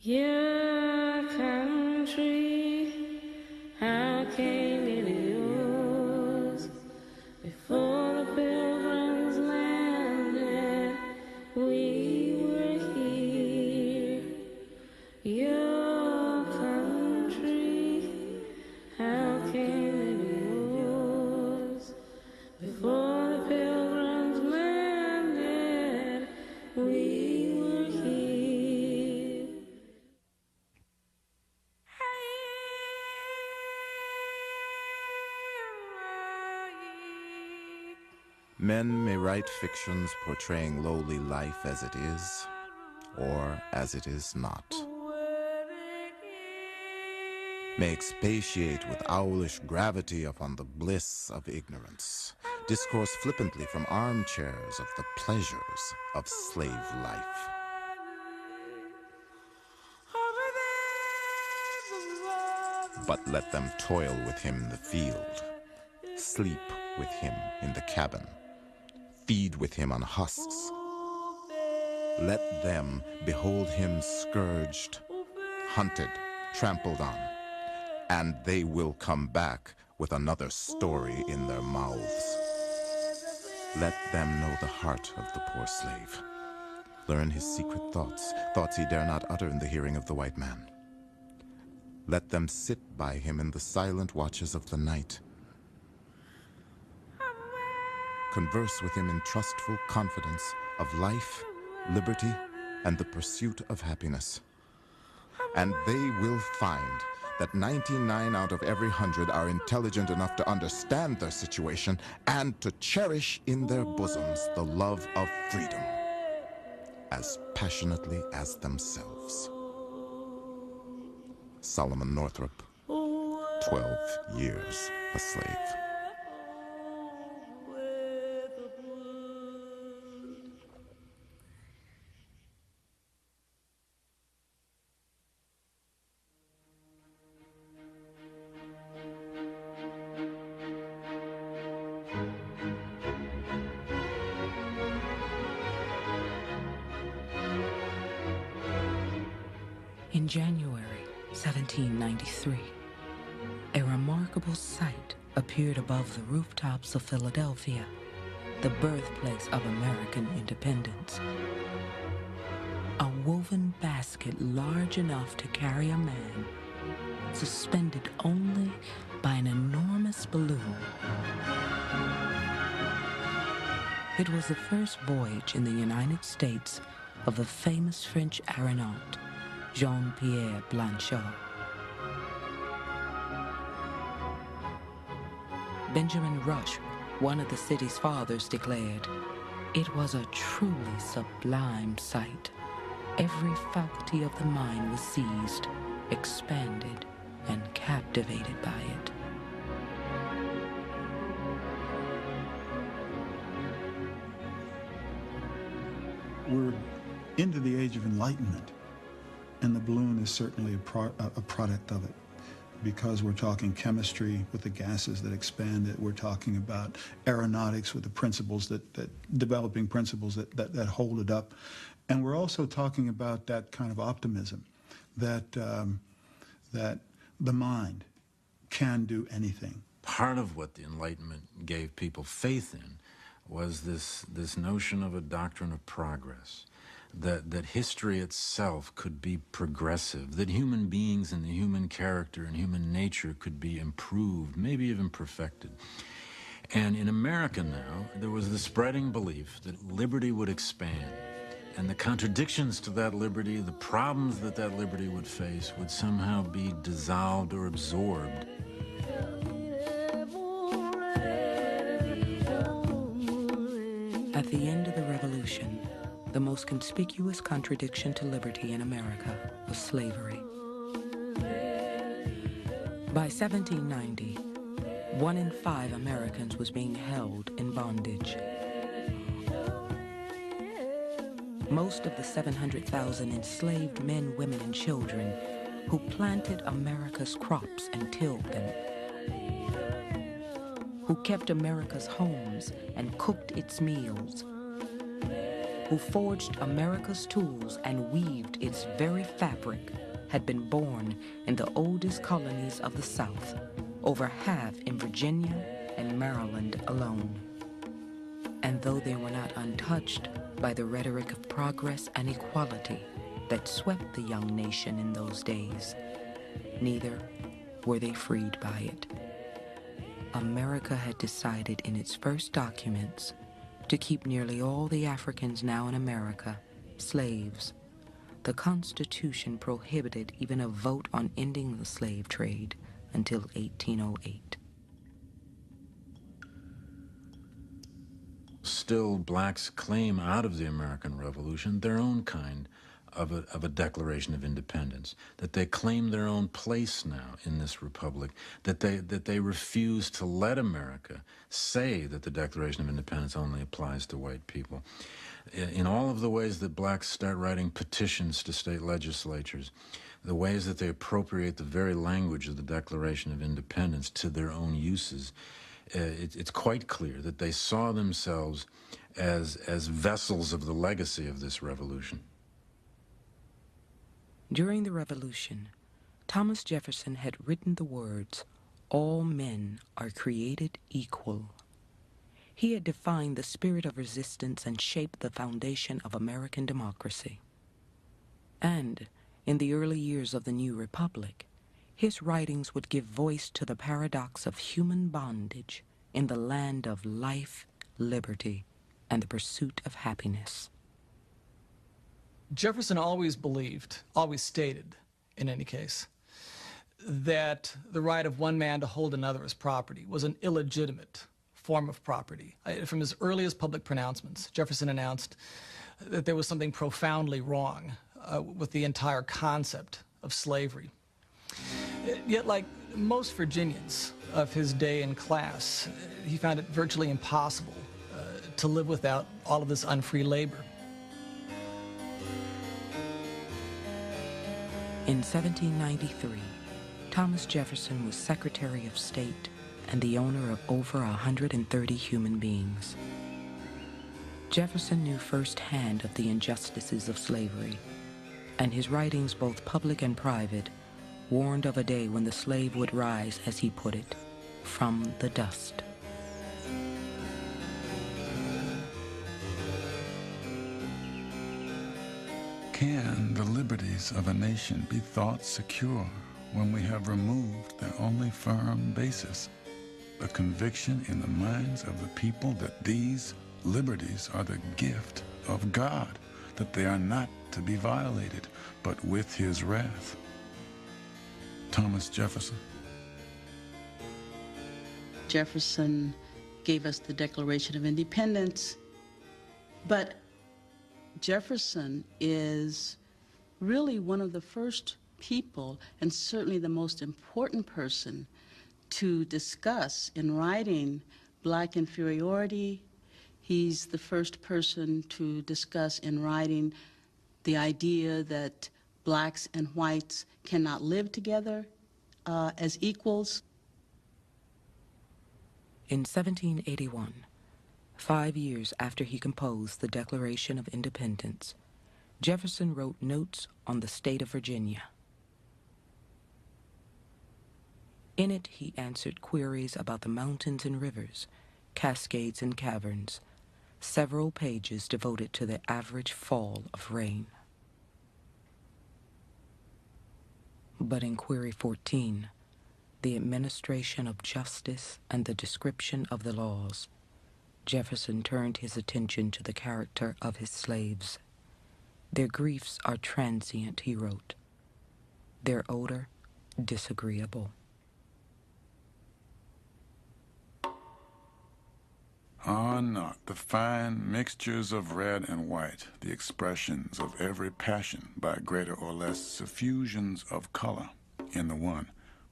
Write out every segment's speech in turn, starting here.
Your country, how came it yours? Before the pilgrims landed, we were here. Your country, how came it yours? Before the pilgrims landed, we were here. Men may write fictions portraying lowly life as it is, or as it is not. May expatiate with owlish gravity upon the bliss of ignorance, discourse flippantly from armchairs of the pleasures of slave life. But let them toil with him in the field, sleep with him in the cabin, feed with him on husks. Let them behold him scourged, hunted, trampled on, and they will come back with another story in their mouths. Let them know the heart of the poor slave, learn his secret thoughts, thoughts he dare not utter in the hearing of the white man. Let them sit by him in the silent watches of the night, converse with him in trustful confidence of life, liberty, and the pursuit of happiness. And they will find that 99 out of every 100 are intelligent enough to understand their situation and to cherish in their bosoms the love of freedom as passionately as themselves. Solomon Northrop, 12 years a slave. In January 1793, a remarkable sight appeared above the rooftops of Philadelphia, the birthplace of American independence. A woven basket large enough to carry a man, suspended only by an enormous balloon. It was the first voyage in the United States of the famous French aeronaut, Jean-Pierre Blanchard. Benjamin Rush, one of the city's fathers, declared, "It was a truly sublime sight. Every faculty of the mind was seized, expanded, and captivated by it." We're into the age of enlightenment, and the balloon is certainly a product of it, because we're talking chemistry with the gases that expand it. We're talking about aeronautics with the principles that developing principles that hold it up. And we're also talking about that kind of optimism that, that the mind can do anything. Part of what the Enlightenment gave people faith in was this notion of a doctrine of progress, that history itself could be progressive, that human beings and the human character and human nature could be improved, maybe even perfected. And in America now, there was the spreading belief that liberty would expand, and the contradictions to that liberty, the problems that that liberty would face, would somehow be dissolved or absorbed. At the end of the Revolution, the most conspicuous contradiction to liberty in America was slavery. By 1790, 1 in 5 Americans was being held in bondage. Most of the 700,000 enslaved men, women, and children who planted America's crops and tilled them, who kept America's homes and cooked its meals, who forged America's tools and weaved its very fabric, had been born in the oldest colonies of the South, over half in Virginia and Maryland alone. And though they were not untouched by the rhetoric of progress and equality that swept the young nation in those days, neither were they freed by it. America had decided in its first documents to keep nearly all the Africans now in America slaves. The Constitution prohibited even a vote on ending the slave trade until 1808. Still, blacks claim out of the American Revolution their own kind of a Declaration of Independence, that they claim their own place now in this republic, that they refuse to let America say that the Declaration of Independence only applies to white people. In all of the ways that blacks start writing petitions to state legislatures, the ways that they appropriate the very language of the Declaration of Independence to their own uses, it's quite clear that they saw themselves as vessels of the legacy of this revolution. During the Revolution, Thomas Jefferson had written the words, "All men are created equal." He had defined the spirit of resistance and shaped the foundation of American democracy. And in the early years of the new republic, his writings would give voice to the paradox of human bondage in the land of life, liberty, and the pursuit of happiness. Jefferson always believed, always stated, in any case, that the right of one man to hold another as property was an illegitimate form of property. From his earliest public pronouncements, Jefferson announced that there was something profoundly wrong with the entire concept of slavery. Yet, like most Virginians of his day and class, he found it virtually impossible to live without all of this unfree labor. In 1793, Thomas Jefferson was Secretary of State and the owner of over 130 human beings. Jefferson knew firsthand of the injustices of slavery, and his writings, both public and private, warned of a day when the slave would rise, as he put it, from the dust. Can the liberties of a nation be thought secure when we have removed their only firm basis, the conviction in the minds of the people that these liberties are the gift of God, that they are not to be violated, but with his wrath? Thomas Jefferson. Jefferson gave us the Declaration of Independence, but Jefferson is really one of the first people, and certainly the most important person, to discuss in writing black inferiority. He's the first person to discuss in writing the idea that blacks and whites cannot live together as equals. In 1781, 5 years after he composed the Declaration of Independence, Jefferson wrote notes on the state of Virginia. In it, he answered queries about the mountains and rivers, cascades and caverns, several pages devoted to the average fall of rain. But in Query 14, the administration of justice and the description of the laws, Jefferson turned his attention to the character of his slaves. Their griefs are transient, he wrote. Their odor, disagreeable. Are not the fine mixtures of red and white the expressions of every passion by greater or less suffusions of color in the one,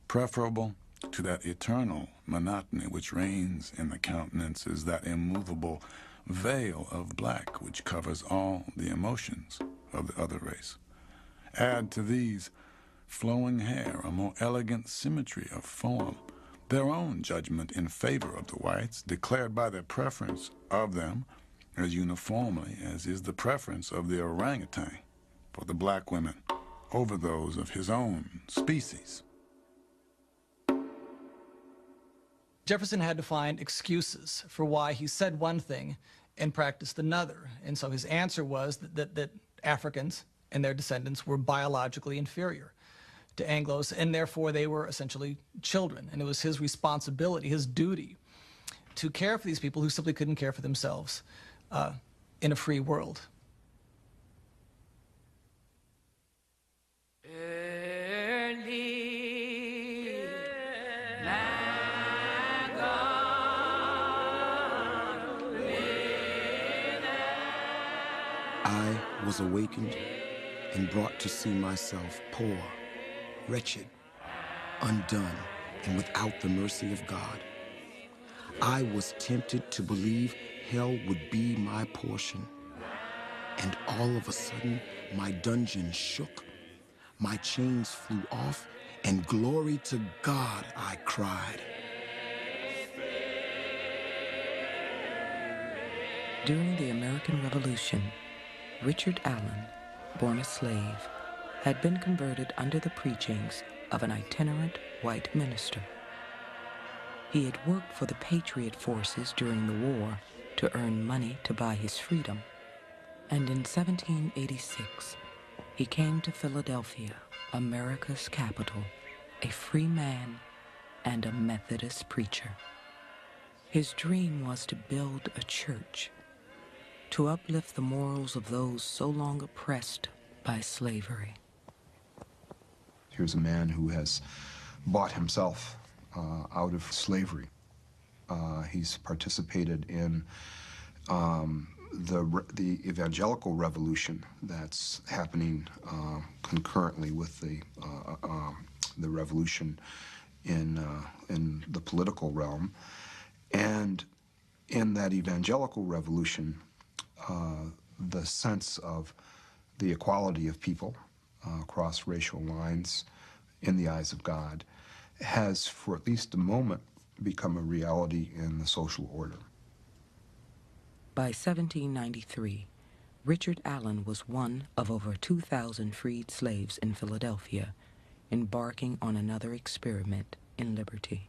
preferable to that eternal monotony which reigns in the countenances, that immovable veil of black which covers all the emotions of the other race? Add to these flowing hair, a more elegant symmetry of form, their own judgment in favor of the whites, declared by their preference of them, as uniformly as is the preference of the orangutan for the black women over those of his own species. Jefferson had to find excuses for why he said one thing and practiced another. And so his answer was that Africans and their descendants were biologically inferior to Anglos, and therefore they were essentially children. And it was his responsibility, his duty, to care for these people who simply couldn't care for themselves in a free world. I was awakened and brought to see myself poor, wretched, undone, and without the mercy of God. I was tempted to believe hell would be my portion. And all of a sudden, my dungeon shook, my chains flew off, and glory to God, I cried. During the American Revolution, Richard Allen, born a slave, had been converted under the preachings of an itinerant white minister. He had worked for the Patriot forces during the war to earn money to buy his freedom, and in 1786, he came to Philadelphia, America's capital, a free man and a Methodist preacher. His dream was to build a church, to uplift the morals of those so long oppressed by slavery. Here's a man who has bought himself out of slavery. He's participated in the evangelical revolution that's happening concurrently with the revolution in the political realm. And in that evangelical revolution, the sense of the equality of people across racial lines in the eyes of God has, for at least a moment, become a reality in the social order. By 1793, Richard Allen was one of over 2,000 freed slaves in Philadelphia, embarking on another experiment in liberty.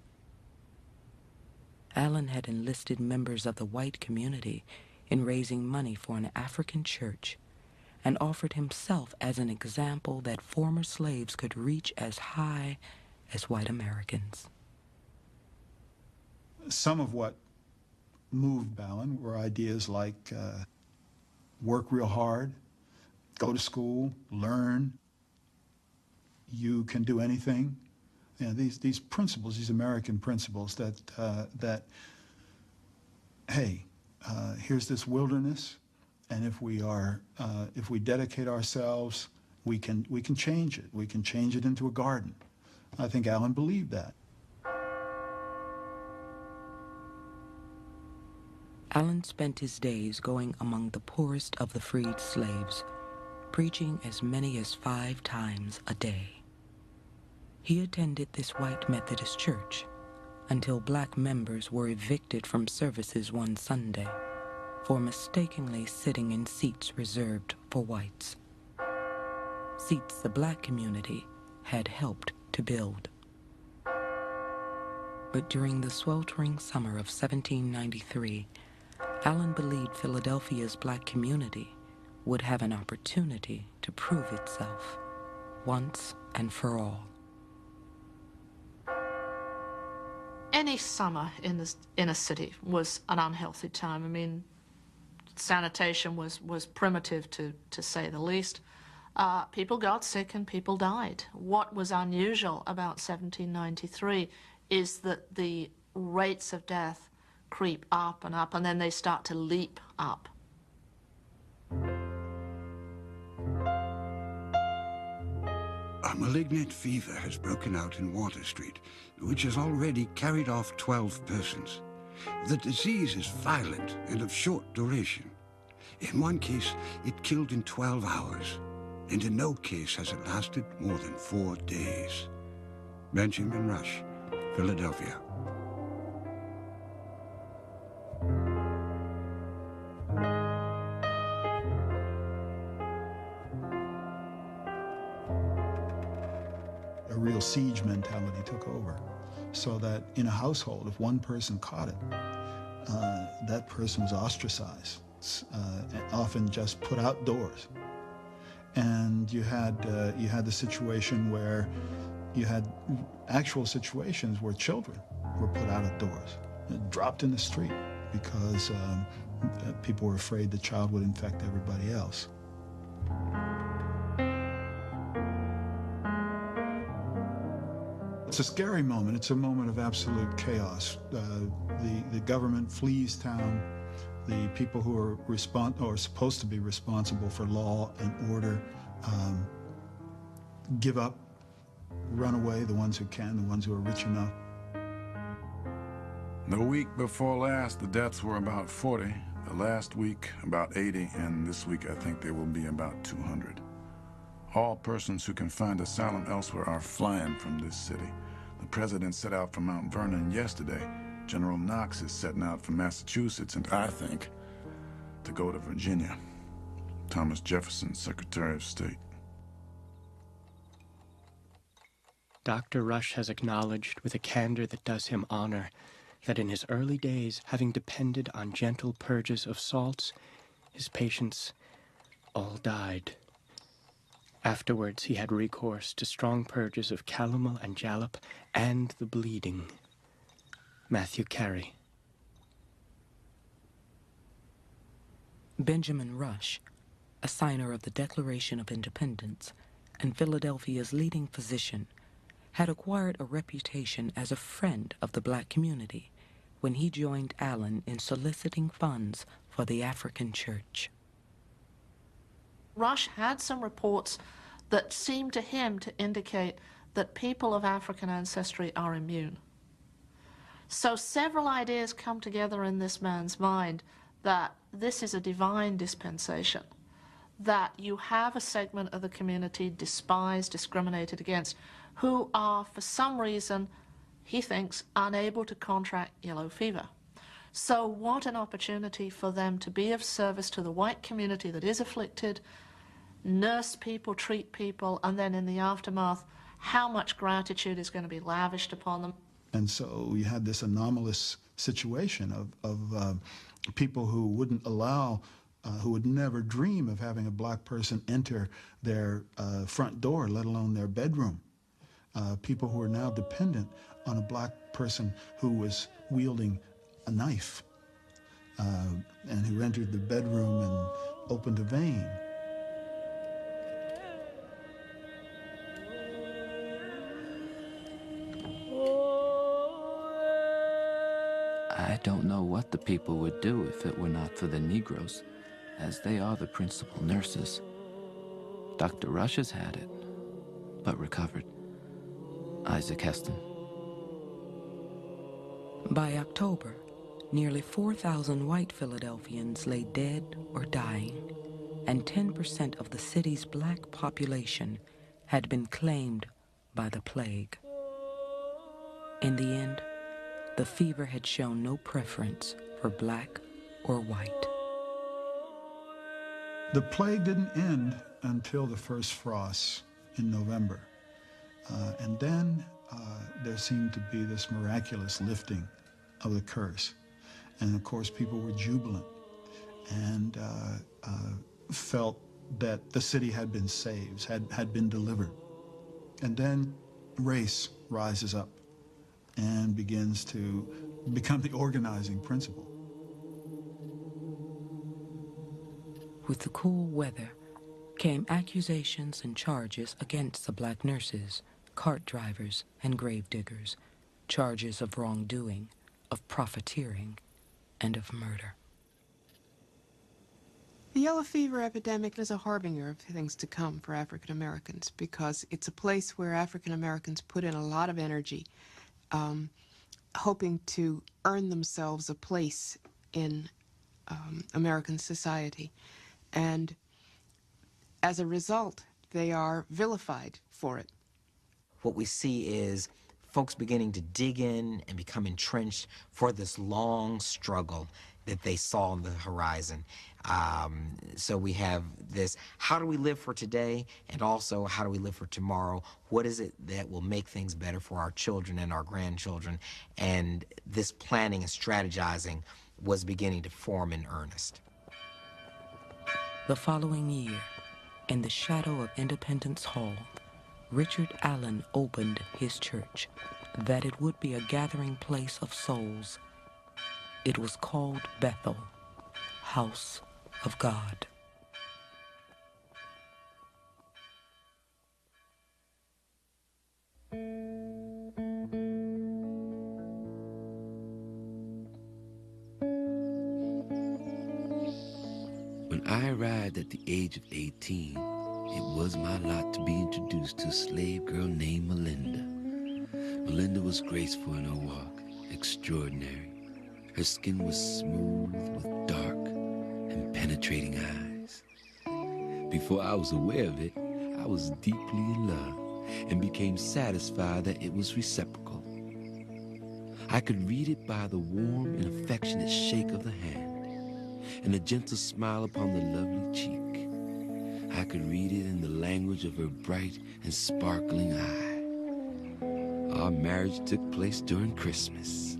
Allen had enlisted members of the white community in raising money for an African church, and offered himself as an example that former slaves could reach as high as white Americans. Some of what moved Allen were ideas like work real hard, go to school, learn, you can do anything. You know, these principles, these American principles that hey, here's this wilderness, and if we dedicate ourselves, we can change it. We can change it into a garden. I think Allen believed that. Allen spent his days going among the poorest of the freed slaves, preaching as many as 5 times a day. He attended this white Methodist church until black members were evicted from services one Sunday for mistakenly sitting in seats reserved for whites, seats the black community had helped to build. But during the sweltering summer of 1793, Allen believed Philadelphia's black community would have an opportunity to prove itself once and for all. Any summer in a city was an unhealthy time. I mean, sanitation was primitive, to say the least. People got sick and people died. What was unusual about 1793 is that the rates of death creep up, and then they start to leap up. A malignant fever has broken out in Water Street, which has already carried off 12 persons. The disease is violent and of short duration. In one case, it killed in 12 hours, and in no case has it lasted more than 4 days. Benjamin Rush, Philadelphia. a real siege mentality took over. So that in a household, if one person caught it, that person was ostracized, and often just put outdoors. And you had the situation where you had actual situations where children were put out of doors, dropped in the street because people were afraid the child would infect everybody else. It's a scary moment. It's a moment of absolute chaos. The government flees town. The people who are supposed to be responsible for law and order give up, run away, the ones who can, the ones who are rich enough. The week before last, the deaths were about 40. The last week, about 80, and this week I think there will be about 200. All persons who can find asylum elsewhere are flying from this city. The president set out from Mount Vernon yesterday. General Knox is setting out from Massachusetts, and I think to go to Virginia. Thomas Jefferson, Secretary of State. Dr. Rush has acknowledged with a candor that does him honor that in his early days, having depended on gentle purges of salts, his patients all died. Afterwards, he had recourse to strong purges of calomel and jalap and the bleeding. Matthew Carey. Benjamin Rush, a signer of the Declaration of Independence and Philadelphia's leading physician, had acquired a reputation as a friend of the black community when he joined Allen in soliciting funds for the African church. Rush had some reports that seemed to him to indicate that people of African ancestry are immune. So several ideas come together in this man's mind that this is a divine dispensation, that you have a segment of the community despised, discriminated against, who are, for some reason, he thinks, unable to contract yellow fever. So what an opportunity for them to be of service to the white community that is afflicted, nurse people, treat people, and then in the aftermath, how much gratitude is going to be lavished upon them. And so you had this anomalous situation of people who wouldn't allow, who would never dream of having a black person enter their front door, let alone their bedroom. People who are now dependent on a black person who was wielding a knife and who entered the bedroom and opened a vein. I don't know what the people would do if it were not for the Negroes, as they are the principal nurses. Dr. Rush has had it, but recovered. Isaac Heston. By October, nearly 4,000 white Philadelphians lay dead or dying, and 10% of the city's black population had been claimed by the plague. In the end, the fever had shown no preference for black or white. The plague didn't end until the first frosts in November. And then there seemed to be this miraculous lifting of the curse. And of course, people were jubilant and felt that the city had been saved, had been delivered. And then race rises up and begins to become the organizing principle. With the cool weather came accusations and charges against the black nurses, cart drivers, and grave diggers, charges of wrongdoing, of profiteering, and of murder. The yellow fever epidemic is a harbinger of things to come for African Americans because it's a place where African Americans put in a lot of energy, hoping to earn themselves a place in American society. And as a result, they are vilified for it. What we see is folks beginning to dig in and become entrenched for this long struggle that they saw on the horizon. So we have this, how do we live for today, and also how do we live for tomorrow? What is it that will make things better for our children and our grandchildren? And this planning and strategizing was beginning to form in earnest. The following year, in the shadow of Independence Hall, Richard Allen opened his church, that it would be a gathering place of souls. It was called Bethel, House of God. When I arrived at the age of 18, it was my lot to be introduced to a slave girl named Melinda. Melinda was graceful in her walk, extraordinary. Her skin was smooth with dark and penetrating eyes. Before I was aware of it, I was deeply in love and became satisfied that it was reciprocal. I could read it by the warm and affectionate shake of the hand and the gentle smile upon the lovely cheek. I could read it in the language of her bright and sparkling eye. Our marriage took place during Christmas.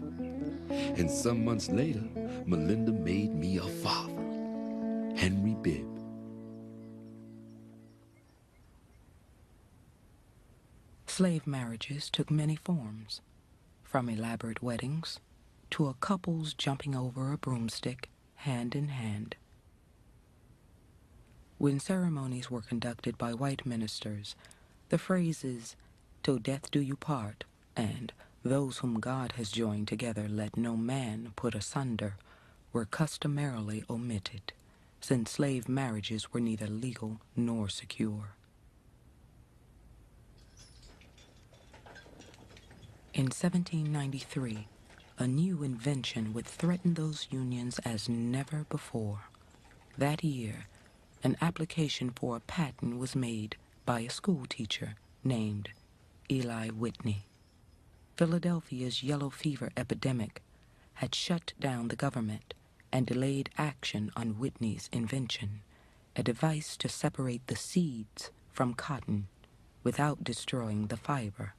And some months later, Melinda made me a father, Henry Bibb. Slave marriages took many forms, from elaborate weddings to a couple's jumping over a broomstick hand in hand. When ceremonies were conducted by white ministers, the phrases, "Till death do you part," and "Those whom God has joined together, let no man put asunder," were customarily omitted, since slave marriages were neither legal nor secure. In 1793, a new invention would threaten those unions as never before. That year, an application for a patent was made by a school teacher named Eli Whitney. Philadelphia's yellow fever epidemic had shut down the government and delayed action on Whitney's invention, a device to separate the seeds from cotton without destroying the fiber.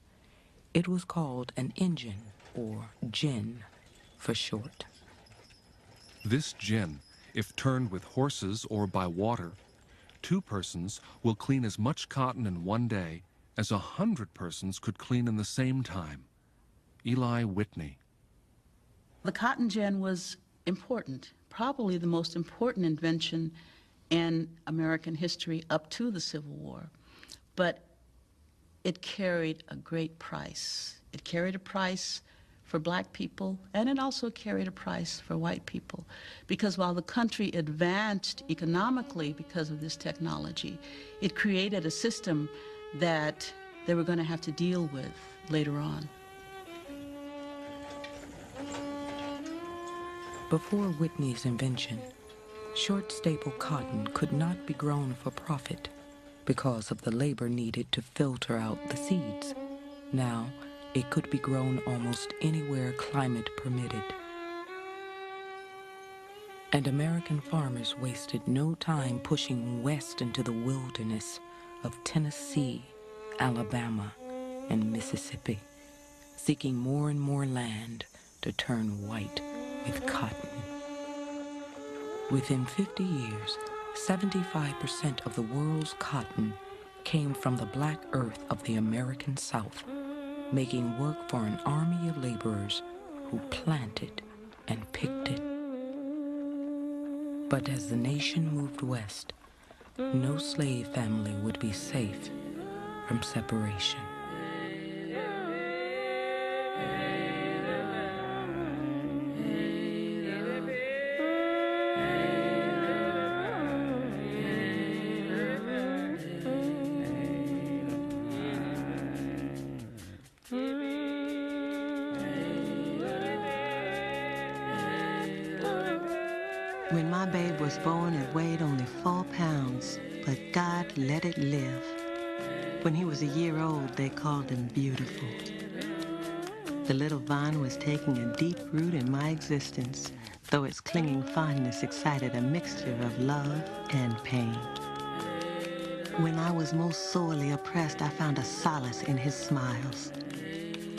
It was called an engine, or gin for short. This gin, if turned with horses or by water, 2 persons will clean as much cotton in one day as 100 persons could clean in the same time. Eli Whitney. The cotton gin was important, probably the most important invention in American history up to the Civil War. But it carried a great price. It carried a price for black people, and it also carried a price for white people. Because while the country advanced economically because of this technology, it created a system that they were going to have to deal with later on. Before Whitney's invention, short staple cotton could not be grown for profit because of the labor needed to filter out the seeds. Now, it could be grown almost anywhere climate permitted. And American farmers wasted no time pushing west into the wilderness of Tennessee, Alabama, and Mississippi, seeking more and more land to turn white with cotton. Within 50 years, 75% of the world's cotton came from the black earth of the American South, making work for an army of laborers who planted and picked it. But as the nation moved west, no slave family would be safe from separation. When my babe was born, it weighed only 4 pounds, but God let it live. When he was a year old, they called him beautiful. The little vine was taking a deep root in my existence, though its clinging fondness excited a mixture of love and pain. When I was most sorely oppressed, I found a solace in his smiles.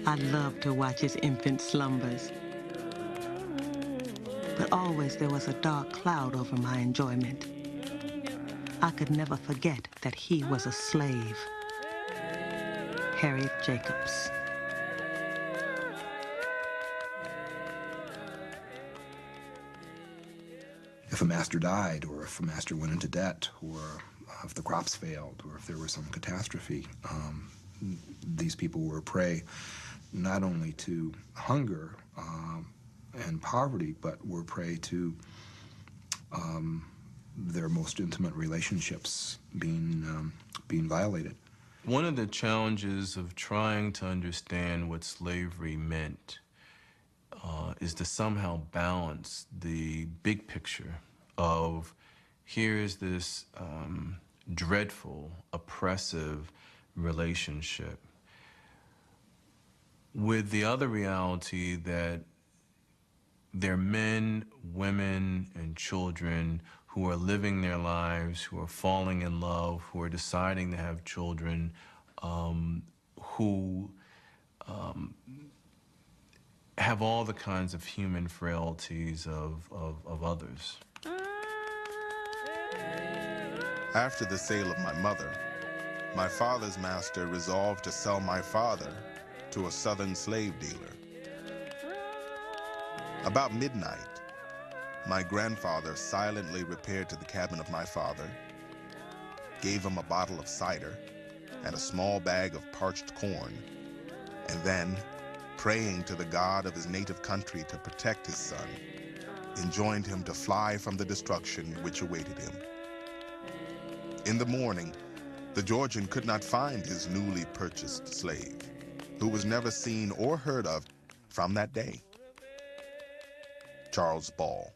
I loved to watch his infant slumbers. But always there was a dark cloud over my enjoyment. I could never forget that he was a slave. Harriet Jacobs. If a master died, or if a master went into debt, or if the crops failed, or if there was some catastrophe, these people were a prey not only to hunger and poverty, but were prey to their most intimate relationships being violated. One of the challenges of trying to understand what slavery meant is to somehow balance the big picture of here's this dreadful, oppressive relationship with the other reality that there are men, women, and children who are living their lives, who are falling in love, who are deciding to have children, who have all the kinds of human frailties of others. After the sale of my mother, my father's master resolved to sell my father to a southern slave dealer. About midnight, my grandfather silently repaired to the cabin of my father, gave him a bottle of cider and a small bag of parched corn, and then, praying to the God of his native country to protect his son, enjoined him to fly from the destruction which awaited him. In the morning, the Georgian could not find his newly purchased slave, who was never seen or heard of from that day. Charles Ball.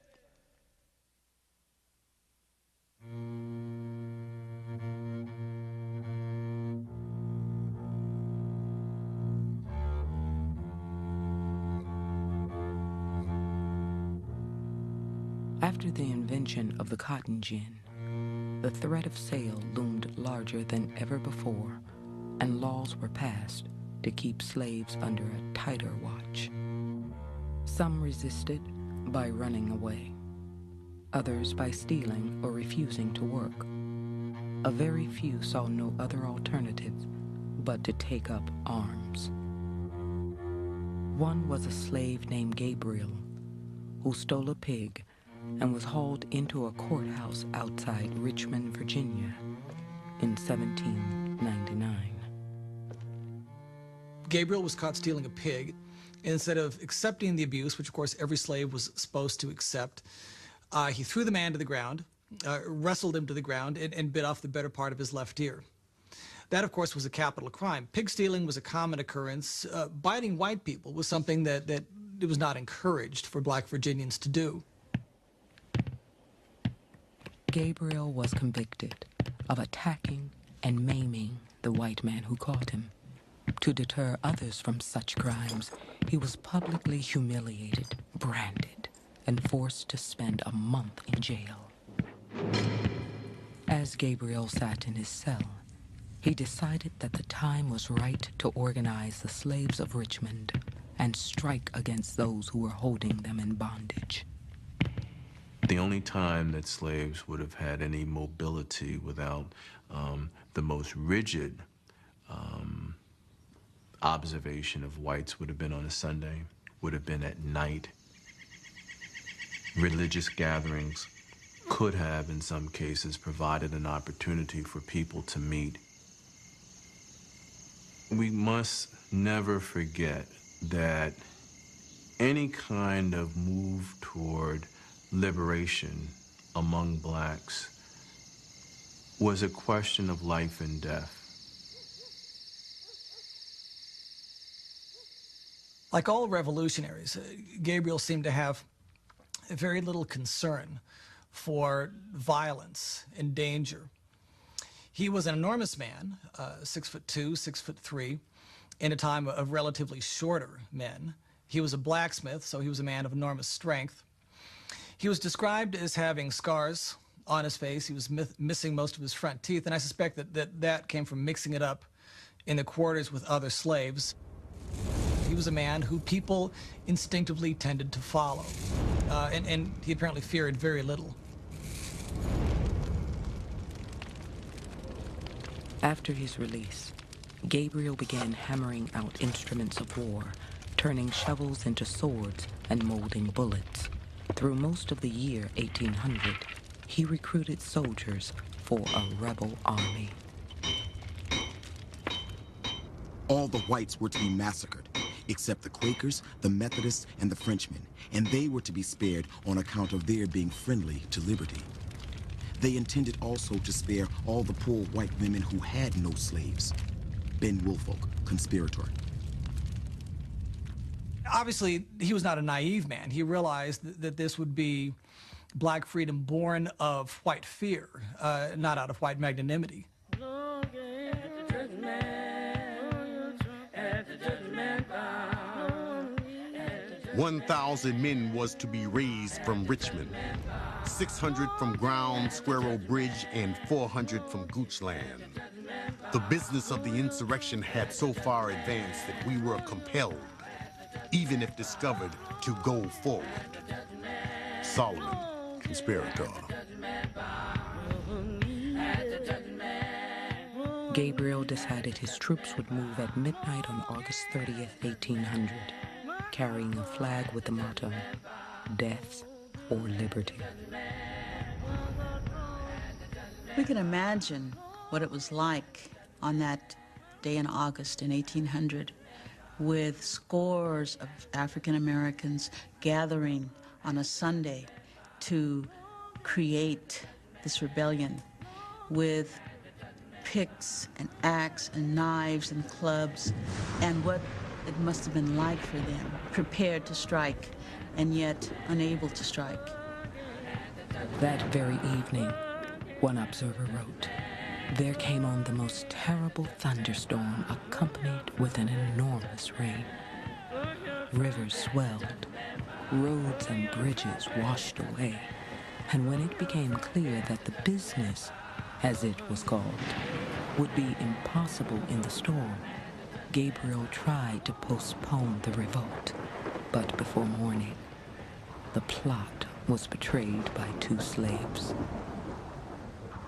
After the invention of the cotton gin, the threat of sale loomed larger than ever before, and laws were passed to keep slaves under a tighter watch. Some resisted by running away, others by stealing or refusing to work. A very few saw no other alternative but to take up arms. One was a slave named Gabriel, who stole a pig and was hauled into a courthouse outside Richmond, Virginia, in 1799. Gabriel was caught stealing a pig. Instead of accepting the abuse, which of course every slave was supposed to accept, he threw the man to the ground, wrestled him to the ground, and bit off the better part of his left ear. That, of course, was a capital crime. Pig stealing was a common occurrence. Biting white people was something that it was not encouraged for black Virginians to do. Gabriel was convicted of attacking and maiming the white man who caught him. To deter others from such crimes, he was publicly humiliated, branded, and forced to spend a month in jail. As Gabriel sat in his cell, he decided that the time was right to organize the slaves of Richmond and strike against those who were holding them in bondage. The only time that slaves would have had any mobility without the most rigid observation of whites would have been on a Sunday, would have been at night. Religious gatherings could have, in some cases, provided an opportunity for people to meet. We must never forget that any kind of move toward liberation among blacks was a question of life and death. Like all revolutionaries, Gabriel seemed to have very little concern for violence and danger. He was an enormous man, 6'2", 6'3", in a time of relatively shorter men. He was a blacksmith, so he was a man of enormous strength. He was described as having scars on his face. He was missing most of his front teeth, and I suspect that came from mixing it up in the quarters with other slaves. He was a man who people instinctively tended to follow, and he apparently feared very little. After his release, Gabriel began hammering out instruments of war, turning shovels into swords and molding bullets. Through most of the year 1800, he recruited soldiers for a rebel army. All the whites were to be massacred, except the Quakers, the Methodists, and the Frenchmen, and they were to be spared on account of their being friendly to liberty. They intended also to spare all the poor white women who had no slaves. Ben Woolfolk, conspirator. Obviously, he was not a naive man. He realized that this would be black freedom born of white fear, not out of white magnanimity. 1,000 men was to be raised from Richmond, 600 from Ground Squirrel Bridge, and 400 from Goochland. The business of the insurrection had so far advanced that we were compelled, even if discovered, to go forward. Solomon, conspirator. Gabriel decided his troops would move at midnight on August 30th, 1800, carrying a flag with the motto, "Death or Liberty." We can imagine what it was like on that day in August in 1800, with scores of African Americans gathering on a Sunday to create this rebellion with picks and axe and knives and clubs, and what it must have been like for them, prepared to strike and yet unable to strike. That very evening, one observer wrote, there came on the most terrible thunderstorm accompanied with an enormous rain. Rivers swelled, roads and bridges washed away, and when it became clear that the business, as it was called, would be impossible in the storm, Gabriel tried to postpone the revolt. But before morning, the plot was betrayed by 2 slaves.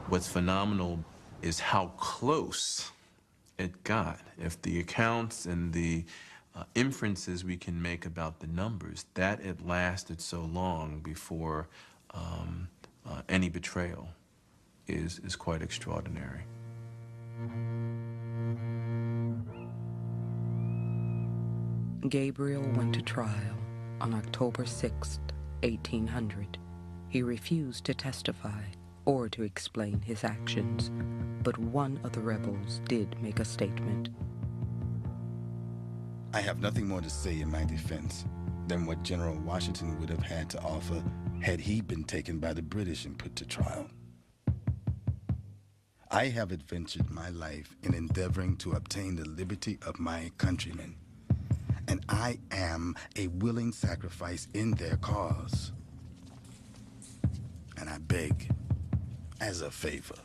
What's phenomenal is how close it got. If the accounts and the inferences we can make about the numbers, that it lasted so long before any betrayal is quite extraordinary. Gabriel went to trial on October 6th, 1800. He refused to testify or to explain his actions, but one of the rebels did make a statement. I have nothing more to say in my defense than what General Washington would have had to offer had he been taken by the British and put to trial. I have adventured my life in endeavoring to obtain the liberty of my countrymen, and I am a willing sacrifice in their cause. And I beg, as a favor,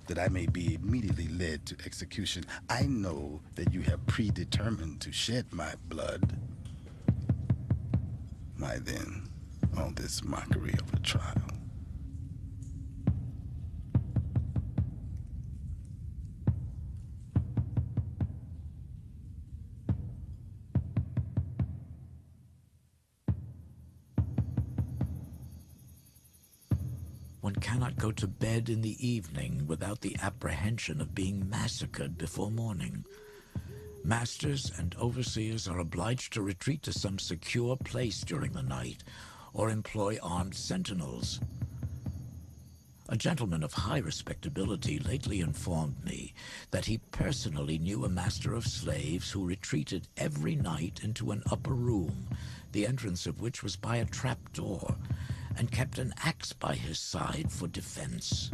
that I may be immediately led to execution. I know that you have predetermined to shed my blood. Why then, all this mockery of a trial? One cannot go to bed in the evening without the apprehension of being massacred before morning. Masters and overseers are obliged to retreat to some secure place during the night or employ armed sentinels. A gentleman of high respectability lately informed me that he personally knew a master of slaves who retreated every night into an upper room, the entrance of which was by a trapdoor, and kept an axe by his side for defense.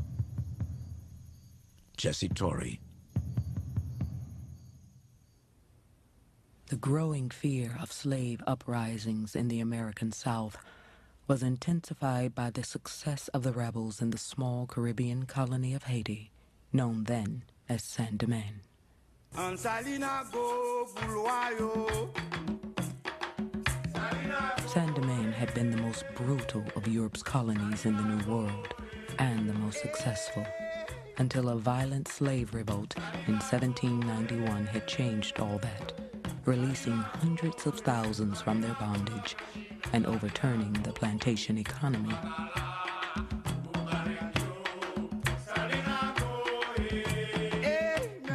Jesse Torrey. The growing fear of slave uprisings in the American South was intensified by the success of the rebels in the small Caribbean colony of Haiti, known then as Saint-Domingue. Saint-Domingue had been the most brutal of Europe's colonies in the New World, and the most successful, until a violent slave revolt in 1791 had changed all that, releasing hundreds of thousands from their bondage and overturning the plantation economy.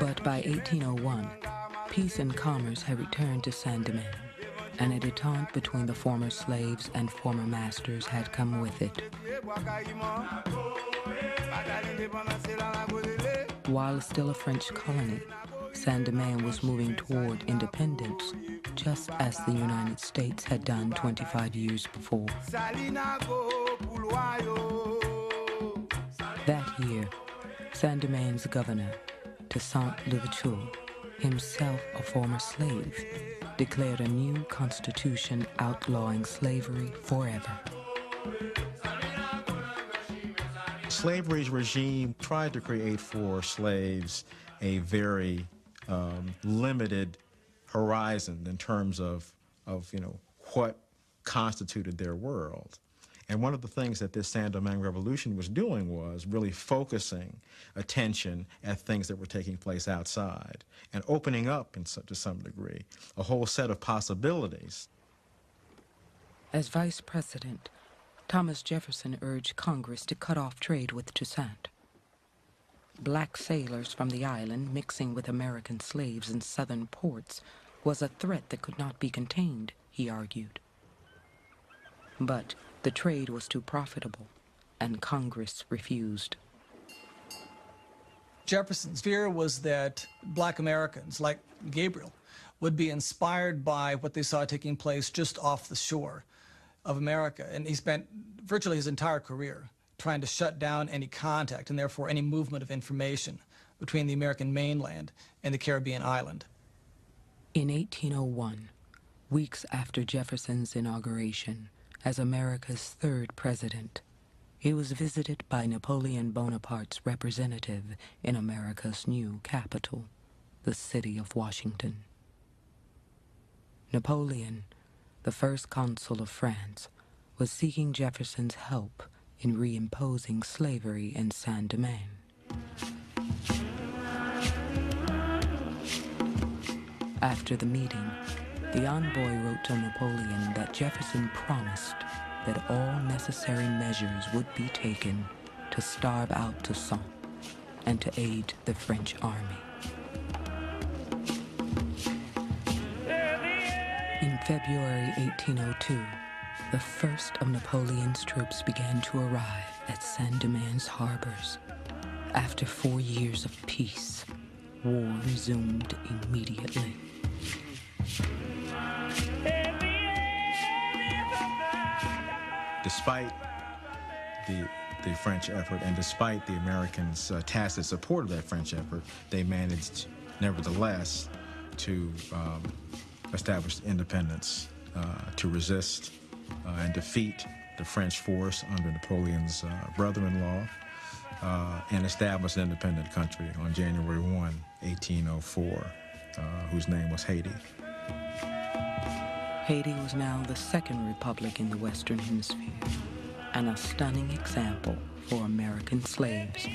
But by 1801, peace and commerce had returned to Saint-Domingue, and a detente between the former slaves and former masters had come with it. While still a French colony, Saint-Domingue was moving toward independence, just as the United States had done 25 years before. That year, Saint-Domingue's governor, Toussaint Louverture, himself a former slave, declared a new constitution outlawing slavery forever. Slavery's regime tried to create for slaves a very limited horizon in terms of what constituted their world. And one of the things that this Saint-Domingue Revolution was doing was really focusing attention at things that were taking place outside and opening up, to some degree, a whole set of possibilities. As vice president, Thomas Jefferson urged Congress to cut off trade with Toussaint. Black sailors from the island mixing with American slaves in southern ports was a threat that could not be contained, he argued. But the trade was too profitable, and Congress refused. Jefferson's fear was that black Americans, like Gabriel, would be inspired by what they saw taking place just off the shore of America. And he spent virtually his entire career trying to shut down any contact and therefore any movement of information between the American mainland and the Caribbean island. In 1801, weeks after Jefferson's inauguration as America's third president, he was visited by Napoleon Bonaparte's representative in America's new capital, the city of Washington. Napoleon, the first consul of France, was seeking Jefferson's help in reimposing slavery in Saint-Domingue. After the meeting, the envoy wrote to Napoleon that Jefferson promised that all necessary measures would be taken to starve out Toussaint and to aid the French army. In February 1802, the first of Napoleon's troops began to arrive at Saint-Domingue's harbors. After 4 years of peace, war resumed immediately. Despite the French effort and despite the Americans' tacit support of that French effort, they managed, nevertheless, to establish independence, to resist and defeat the French force under Napoleon's brother-in-law, and establish an independent country on January 1, 1804, whose name was Haiti. Haiti was now the second republic in the Western Hemisphere, and a stunning example for American slaves.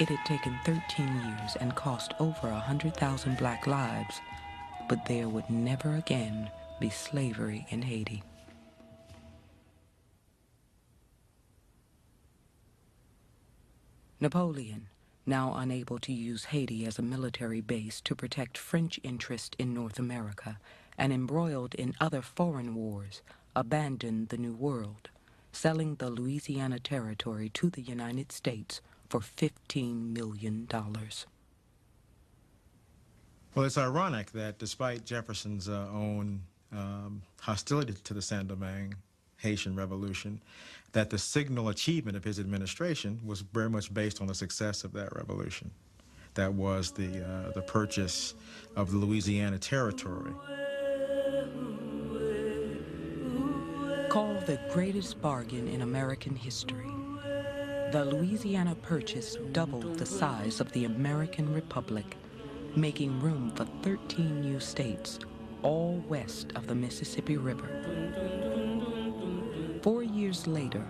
It had taken 13 years and cost over 100,000 black lives, but there would never again be slavery in Haiti. Napoleon, now unable to use Haiti as a military base to protect French interest in North America and embroiled in other foreign wars, abandoned the New World, selling the Louisiana Territory to the United States for $15 million. Well, it's ironic that despite Jefferson's own hostility to the Saint-Domingue Haitian Revolution, that the signal achievement of his administration was very much based on the success of that revolution. That was the purchase of the Louisiana Territory. Called the greatest bargain in American history, the Louisiana Purchase doubled the size of the American Republic, making room for 13 new states, all west of the Mississippi River. 4 years later,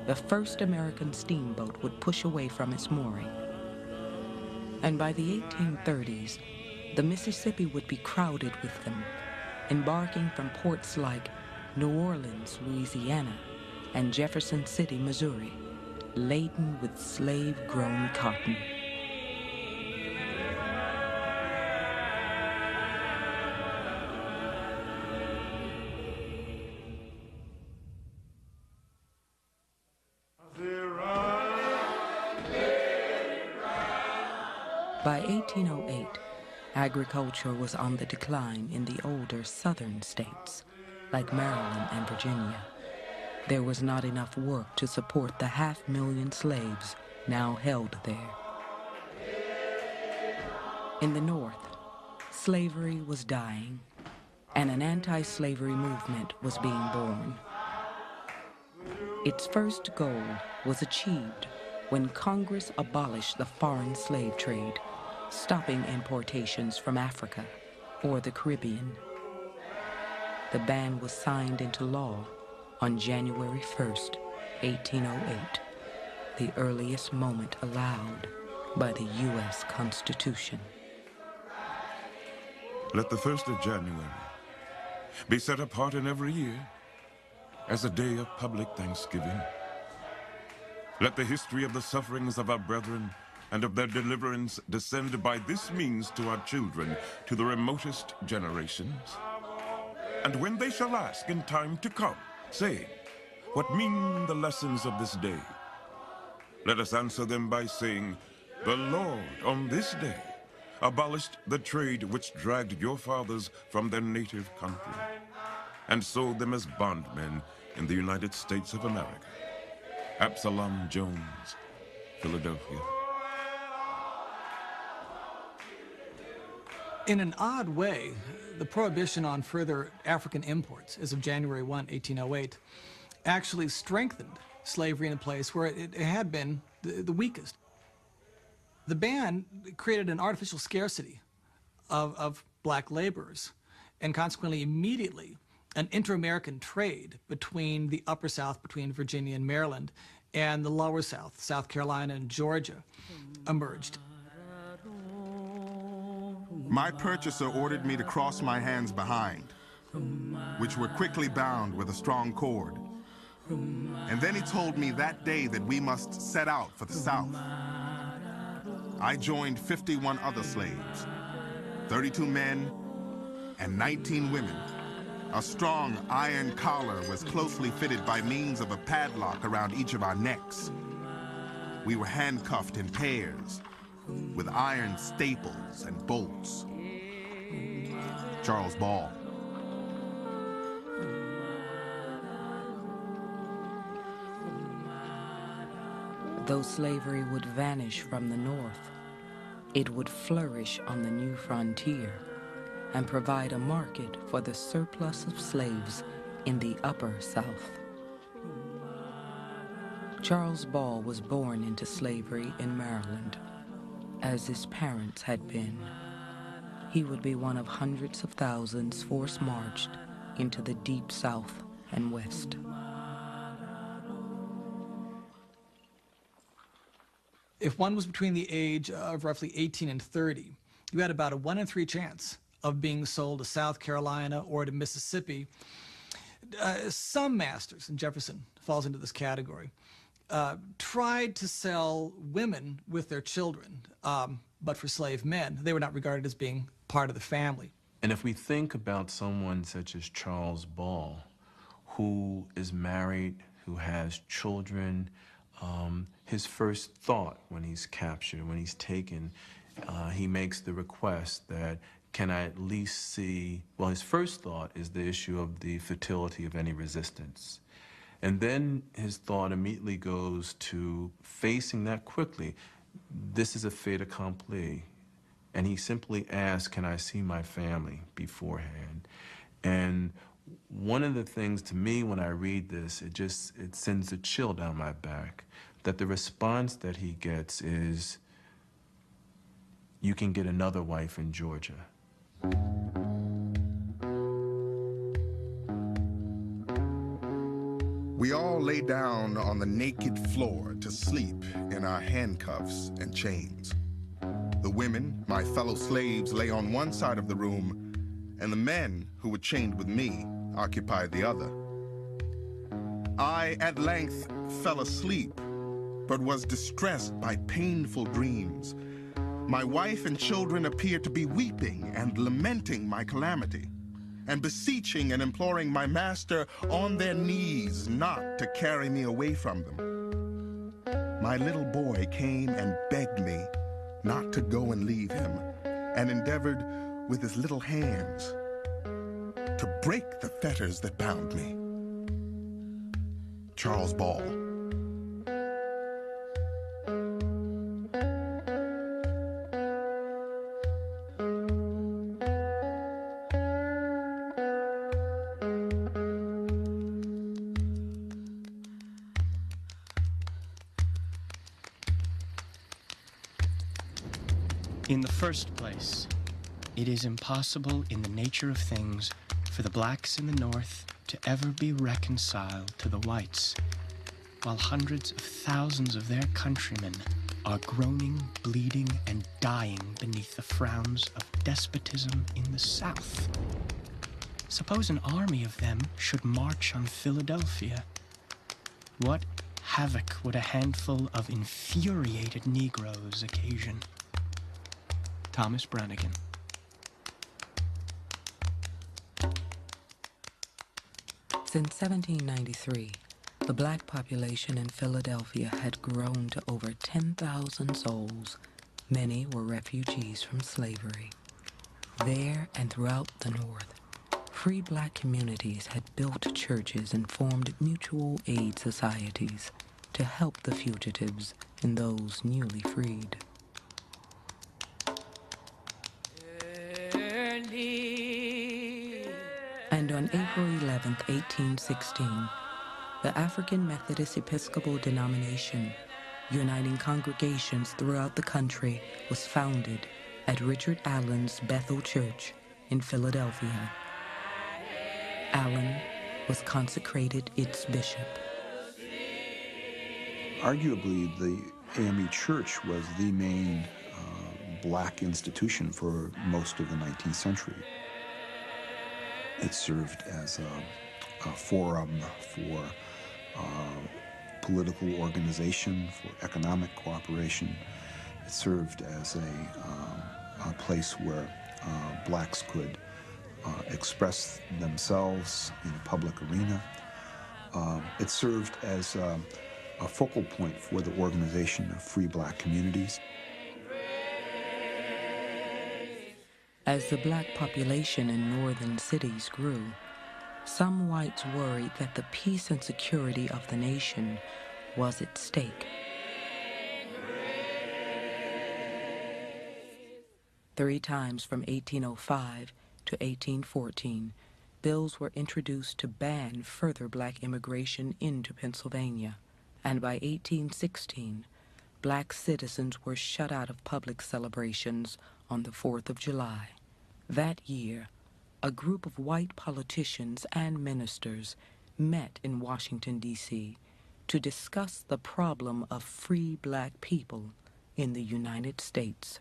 the first American steamboat would push away from its mooring. And by the 1830s, the Mississippi would be crowded with them, embarking from ports like New Orleans, Louisiana, and Jefferson City, Missouri, laden with slave-grown cotton. By 1808, agriculture was on the decline in the older southern states, like Maryland and Virginia. There was not enough work to support the 500,000 slaves now held there. In the North, slavery was dying, and an anti-slavery movement was being born. Its first goal was achieved when Congress abolished the foreign slave trade, stopping importations from Africa or the Caribbean. The ban was signed into law on January 1st, 1808, the earliest moment allowed by the U.S. Constitution. Let the 1st of January be set apart in every year as a day of public thanksgiving. Let the history of the sufferings of our brethren and of their deliverance descend by this means to our children, to the remotest generations. And when they shall ask in time to come, saying, what mean the lessons of this day? Let us answer them by saying, the Lord on this day abolished the trade which dragged your fathers from their native country and sold them as bondmen in the United States of America. Absalom Jones, Philadelphia. In an odd way, the prohibition on further African imports as of January 1, 1808, actually strengthened slavery in a place where it had been the weakest. The ban created an artificial scarcity of black laborers, and consequently immediately an inter-American trade between the upper South, between Virginia and Maryland, and the lower South, South Carolina and Georgia, emerged. My purchaser ordered me to cross my hands behind, which were quickly bound with a strong cord. And then he told me that day that we must set out for the South. I joined 51 other slaves, 32 men and 19 women. A strong iron collar was closely fitted by means of a padlock around each of our necks. We were handcuffed in pairs with iron staples and bolts. Charles Ball. Though slavery would vanish from the North, it would flourish on the new frontier and provide a market for the surplus of slaves in the upper South. Charles Ball was born into slavery in Maryland, as his parents had been. He would be one of hundreds of thousands force-marched into the deep South and West. If one was between the age of roughly 18 and 30, you had about a 1 in 3 chance of being sold to South Carolina or to Mississippi. Some masters, and Jefferson falls into this category, tried to sell women with their children, but for slave men, they were not regarded as being part of the family. And if we think about someone such as Charles Ball, who is married, who has children, his first thought when he's captured, when he's taken, he makes the request that, can I at least see, well, his first thought is the issue of the futility of any resistance. And then his thought immediately goes to facing that quickly. This is a fait accompli. And he simply asks, can I see my family beforehand? And one of the things to me when I read this, it sends a chill down my back, that the response that he gets is, you can get another wife in Georgia. We all lay down on the naked floor to sleep in our handcuffs and chains. The women, my fellow slaves, lay on one side of the room, and the men who were chained with me occupied the other. I at length fell asleep, but was distressed by painful dreams. My wife and children appeared to be weeping and lamenting my calamity, and beseeching and imploring my master on their knees not to carry me away from them. My little boy came and begged me not to go and leave him, and endeavored with his little hands to break the fetters that bound me. Charles Ball. In the first place, it is impossible in the nature of things for the blacks in the North to ever be reconciled to the whites, while hundreds of thousands of their countrymen are groaning, bleeding, and dying beneath the frowns of despotism in the South. Suppose an army of them should march on Philadelphia. What havoc would a handful of infuriated Negroes occasion? Thomas Brannigan. Since 1793, the black population in Philadelphia had grown to over 10,000 souls. Many were refugees from slavery. There and throughout the North, free black communities had built churches and formed mutual aid societies to help the fugitives and those newly freed. And on April 11, 1816, the African Methodist Episcopal denomination, uniting congregations throughout the country, was founded at Richard Allen's Bethel Church in Philadelphia. Allen was consecrated its bishop. Arguably, the AME Church was the main black institution for most of the 19th century. It served as a forum for political organization, for economic cooperation. It served as a place where blacks could express themselves in a public arena. It served as a focal point for the organization of free black communities. As the black population in northern cities grew, some whites worried that the peace and security of the nation was at stake. Three times from 1805 to 1814, bills were introduced to ban further black immigration into Pennsylvania, and by 1816, black citizens were shut out of public celebrations on the 4th of July. That year, a group of white politicians and ministers met in Washington, D.C. to discuss the problem of free black people in the United States.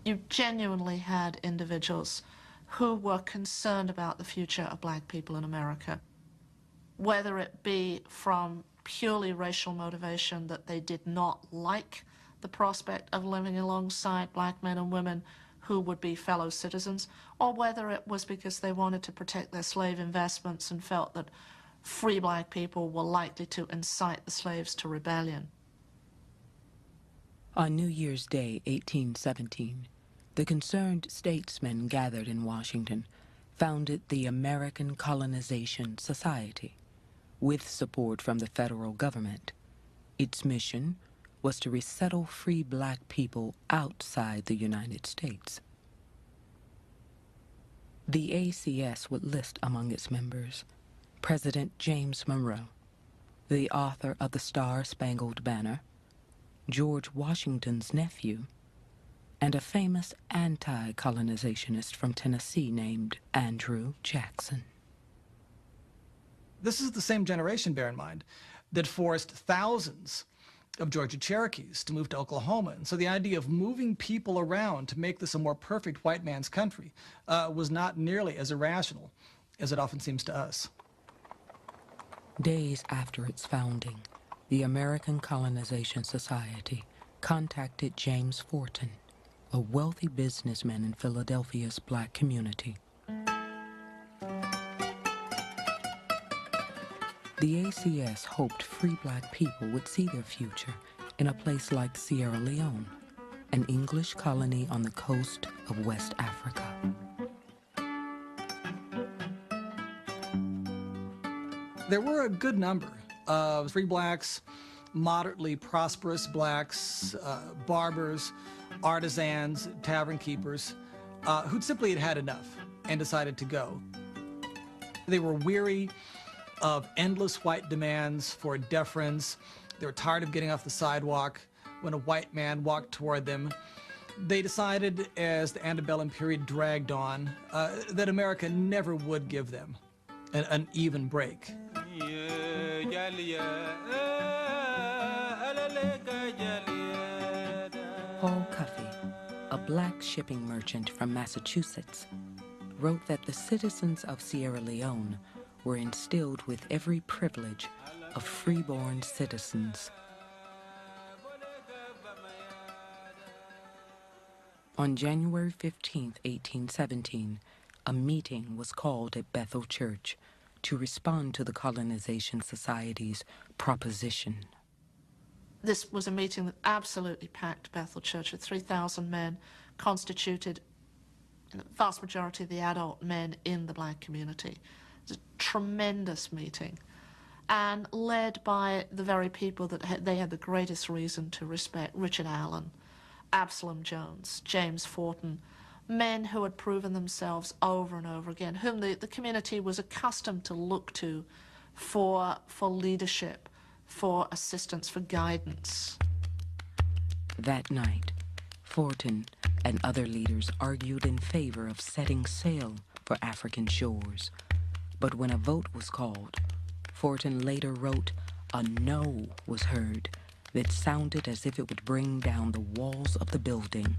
You genuinely had individuals who were concerned about the future of black people in America, whether it be from purely racial motivation that they did not like the prospect of living alongside black men and women who would be fellow citizens, or whether it was because they wanted to protect their slave investments and felt that free black people were likely to incite the slaves to rebellion. On New Year's Day, 1817, the concerned statesmen gathered in Washington founded the American Colonization Society, with support from the federal government. Its mission was to resettle free black people outside the United States. The ACS would list among its members President James Monroe, the author of the Star-Spangled Banner, George Washington's nephew, and a famous anti-colonizationist from Tennessee named Andrew Jackson. This is the same generation, bear in mind, that forced thousands of Georgia Cherokees to move to Oklahoma. And so the idea of moving people around to make this a more perfect white man's country was not nearly as irrational as it often seems to us. Days after its founding, the American Colonization Society contacted James Forten, a wealthy businessman in Philadelphia's black community. The ACS hoped free black people would see their future in a place like Sierra Leone, an English colony on the coast of West Africa. There were a good number of free blacks, moderately prosperous blacks, barbers, artisans, tavern keepers, who'd simply had enough and decided to go. They were weary of endless white demands for deference. They were tired of getting off the sidewalk when a white man walked toward them. They decided, as the antebellum period dragged on, that America never would give them an even break. Paul Cuffey, a black shipping merchant from Massachusetts, wrote that the citizens of Sierra Leone were instilled with every privilege of freeborn citizens. On January 15, 1817, a meeting was called at Bethel Church to respond to the Colonization Society's proposition. This was a meeting that absolutely packed Bethel Church with 3,000 men, constituted the vast majority of the adult men in the black community. It was a tremendous meeting, and led by the very people that they had the greatest reason to respect: Richard Allen, Absalom Jones, James Forten, men who had proven themselves over and over again, whom the community was accustomed to look to for leadership, for assistance, for guidance. That night, Forten and other leaders argued in favor of setting sail for African shores. But when a vote was called, Forten later wrote, a no was heard that sounded as if it would bring down the walls of the building.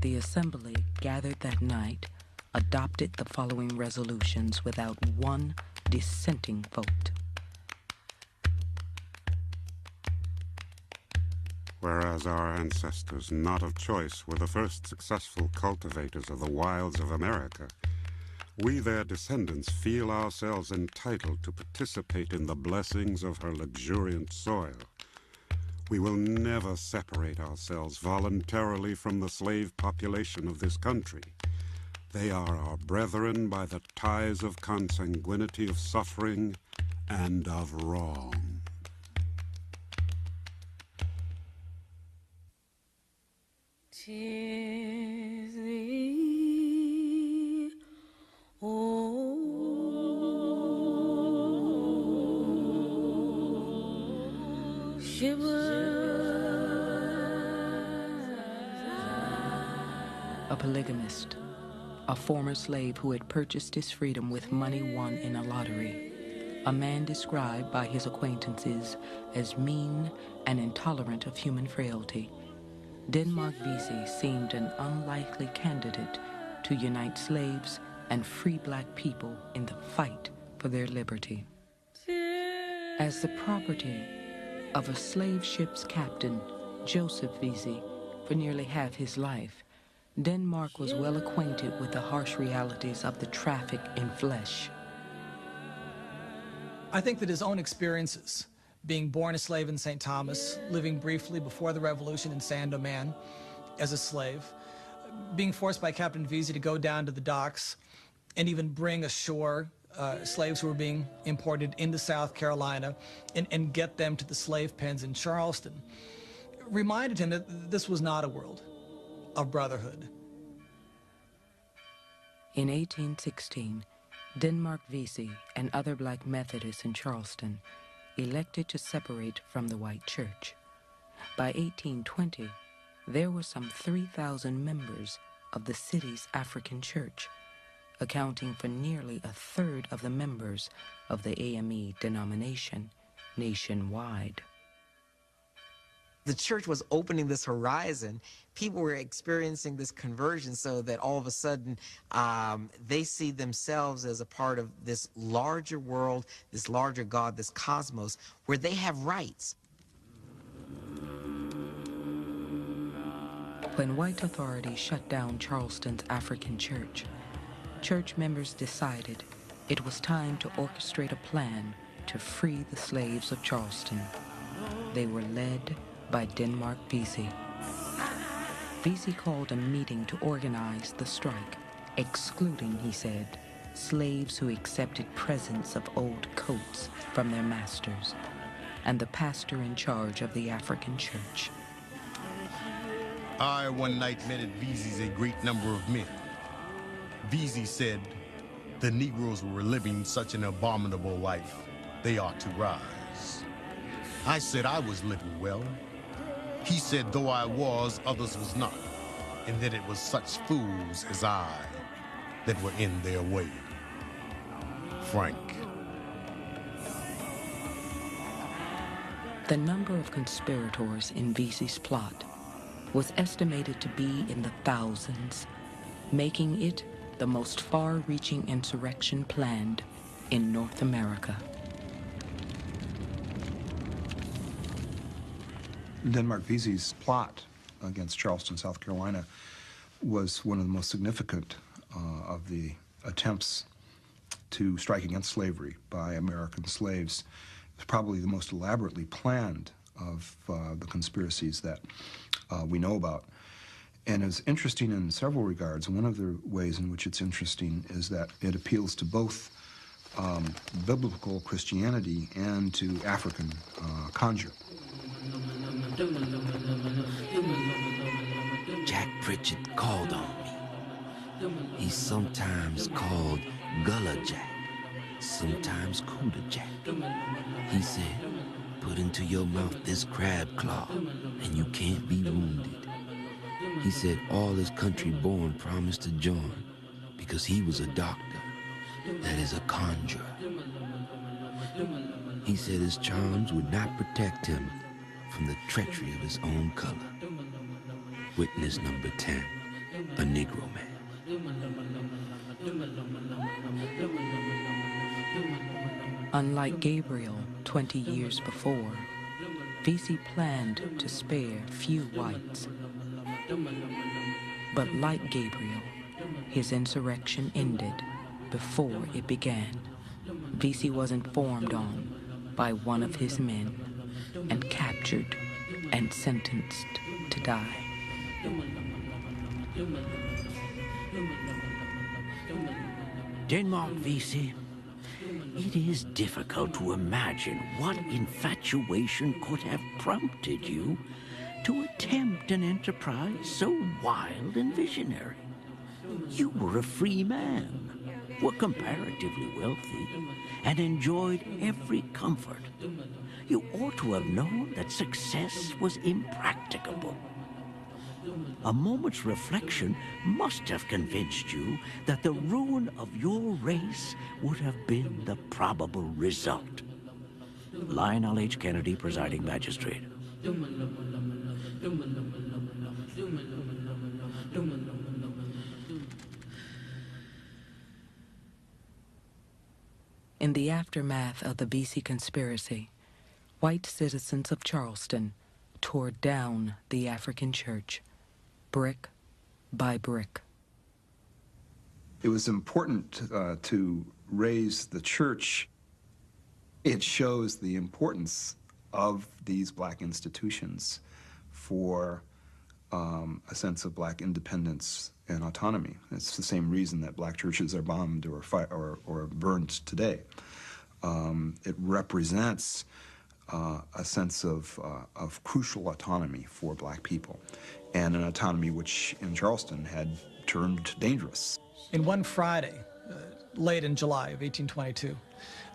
The assembly gathered that night adopted the following resolutions without one dissenting vote. Whereas our ancestors, not of choice, were the first successful cultivators of the wilds of America, we, their descendants, feel ourselves entitled to participate in the blessings of her luxuriant soil. We will never separate ourselves voluntarily from the slave population of this country. They are our brethren by the ties of consanguinity, of suffering, and of wrong. Tis thee, oh, A polygamist, a former slave who had purchased his freedom with money won in a lottery, a man described by his acquaintances as mean and intolerant of human frailty, Denmark Vesey seemed an unlikely candidate to unite slaves and free black people in the fight for their liberty. As the property of a slave ship's captain, Joseph Vesey, for nearly half his life, Denmark was well acquainted with the harsh realities of the traffic in flesh. I think that his own experiences, being born a slave in St. Thomas, living briefly before the Revolution in Saint-Domingue as a slave, being forced by Captain Vesey to go down to the docks and even bring ashore slaves who were being imported into South Carolina and get them to the slave pens in Charleston, reminded him that this was not a world of brotherhood. In 1816, Denmark Vesey and other black Methodists in Charleston elected to separate from the white church. By 1820, there were some 3,000 members of the city's African church, accounting for nearly a third of the members of the AME denomination nationwide. The church was opening this horizon. People were experiencing this conversion so that all of a sudden they see themselves as a part of this larger world, this larger God, this cosmos, where they have rights. When white authorities shut down Charleston's African church, church members decided it was time to orchestrate a plan to free the slaves of Charleston. They were led by Denmark Vesey. Vesey called a meeting to organize the strike, excluding, he said, slaves who accepted presents of old coats from their masters, and the pastor in charge of the African church. I one night met at Vesey's a great number of men. Vesey said the Negroes were living such an abominable life, they ought to rise. I said I was living well. He said though I was, others was not, and that it was such fools as I that were in their way. Frank. The number of conspirators in Vesey's plot was estimated to be in the thousands, making it the most far-reaching insurrection planned in North America. Denmark Vesey's plot against Charleston, South Carolina, was one of the most significant of the attempts to strike against slavery by American slaves. It was probably the most elaborately planned of the conspiracies that we know about. And it's interesting in several regards. One of the ways in which it's interesting is that it appeals to both biblical Christianity and to African conjure. Jack Pritchett called on me. He's sometimes called Gullah Jack, sometimes Kuda Jack. He said, put into your mouth this crab claw, and you can't be wounded. He said all his country born promised to join because he was a doctor, that is a conjurer. He said his charms would not protect him from the treachery of his own color. Witness number 10, a Negro man. Unlike Gabriel 20 years before, Vesey planned to spare few whites. But like Gabriel, his insurrection ended before it began. Vesey was informed on by one of his men and captured and sentenced to die. Denmark Vesey, it is difficult to imagine what infatuation could have prompted you to attempt an enterprise so wild and visionary. You were a free man, were comparatively wealthy, and enjoyed every comfort. You ought to have known that success was impracticable. A moment's reflection must have convinced you that the ruin of your race would have been the probable result. Lionel H. Kennedy, presiding magistrate. In the aftermath of the Vesey conspiracy, white citizens of Charleston tore down the African church, brick by brick. It was important to raise the church. It shows the importance of these black institutions for a sense of black independence and autonomy. It's the same reason that black churches are bombed or burned today. It represents a sense of crucial autonomy for black people, and an autonomy which in Charleston had turned dangerous. In one Friday, late in July of 1822,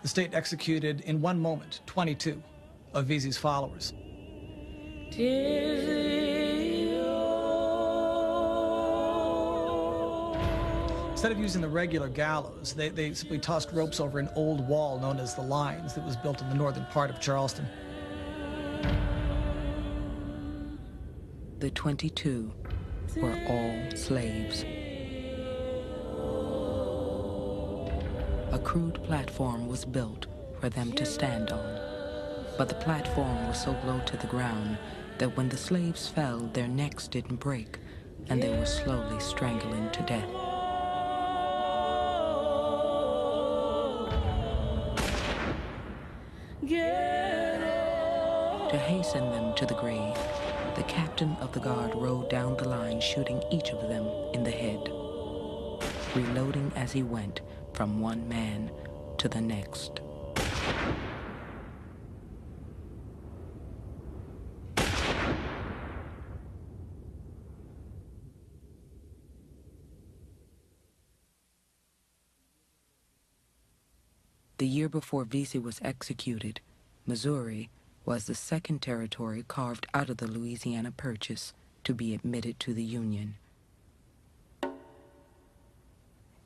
the state executed in one moment 22 of Vesey's followers. Instead of using the regular gallows, they simply tossed ropes over an old wall known as the Lines that was built in the northern part of Charleston. The 22 were all slaves. A crude platform was built for them to stand on, but the platform was so low to the ground that when the slaves fell, their necks didn't break, and they were slowly strangling to death. To hasten them to the grave, the captain of the guard rode down the line, shooting each of them in the head, reloading as he went from one man to the next. The year before Vesey was executed, Missouri was the second territory carved out of the Louisiana Purchase to be admitted to the Union.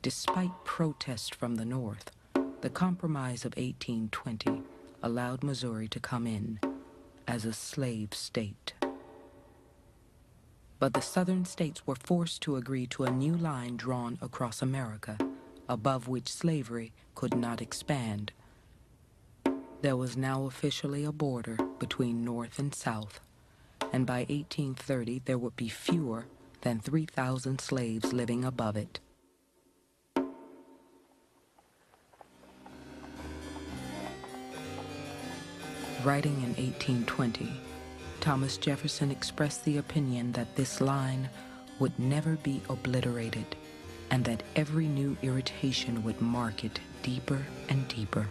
Despite protests from the North, the Compromise of 1820 allowed Missouri to come in as a slave state. But the Southern states were forced to agree to a new line drawn across America, above which slavery could not expand. There was now officially a border between North and South, and by 1830 there would be fewer than 3,000 slaves living above it. Writing in 1820, Thomas Jefferson expressed the opinion that this line would never be obliterated, and that every new irritation would mark it deeper and deeper.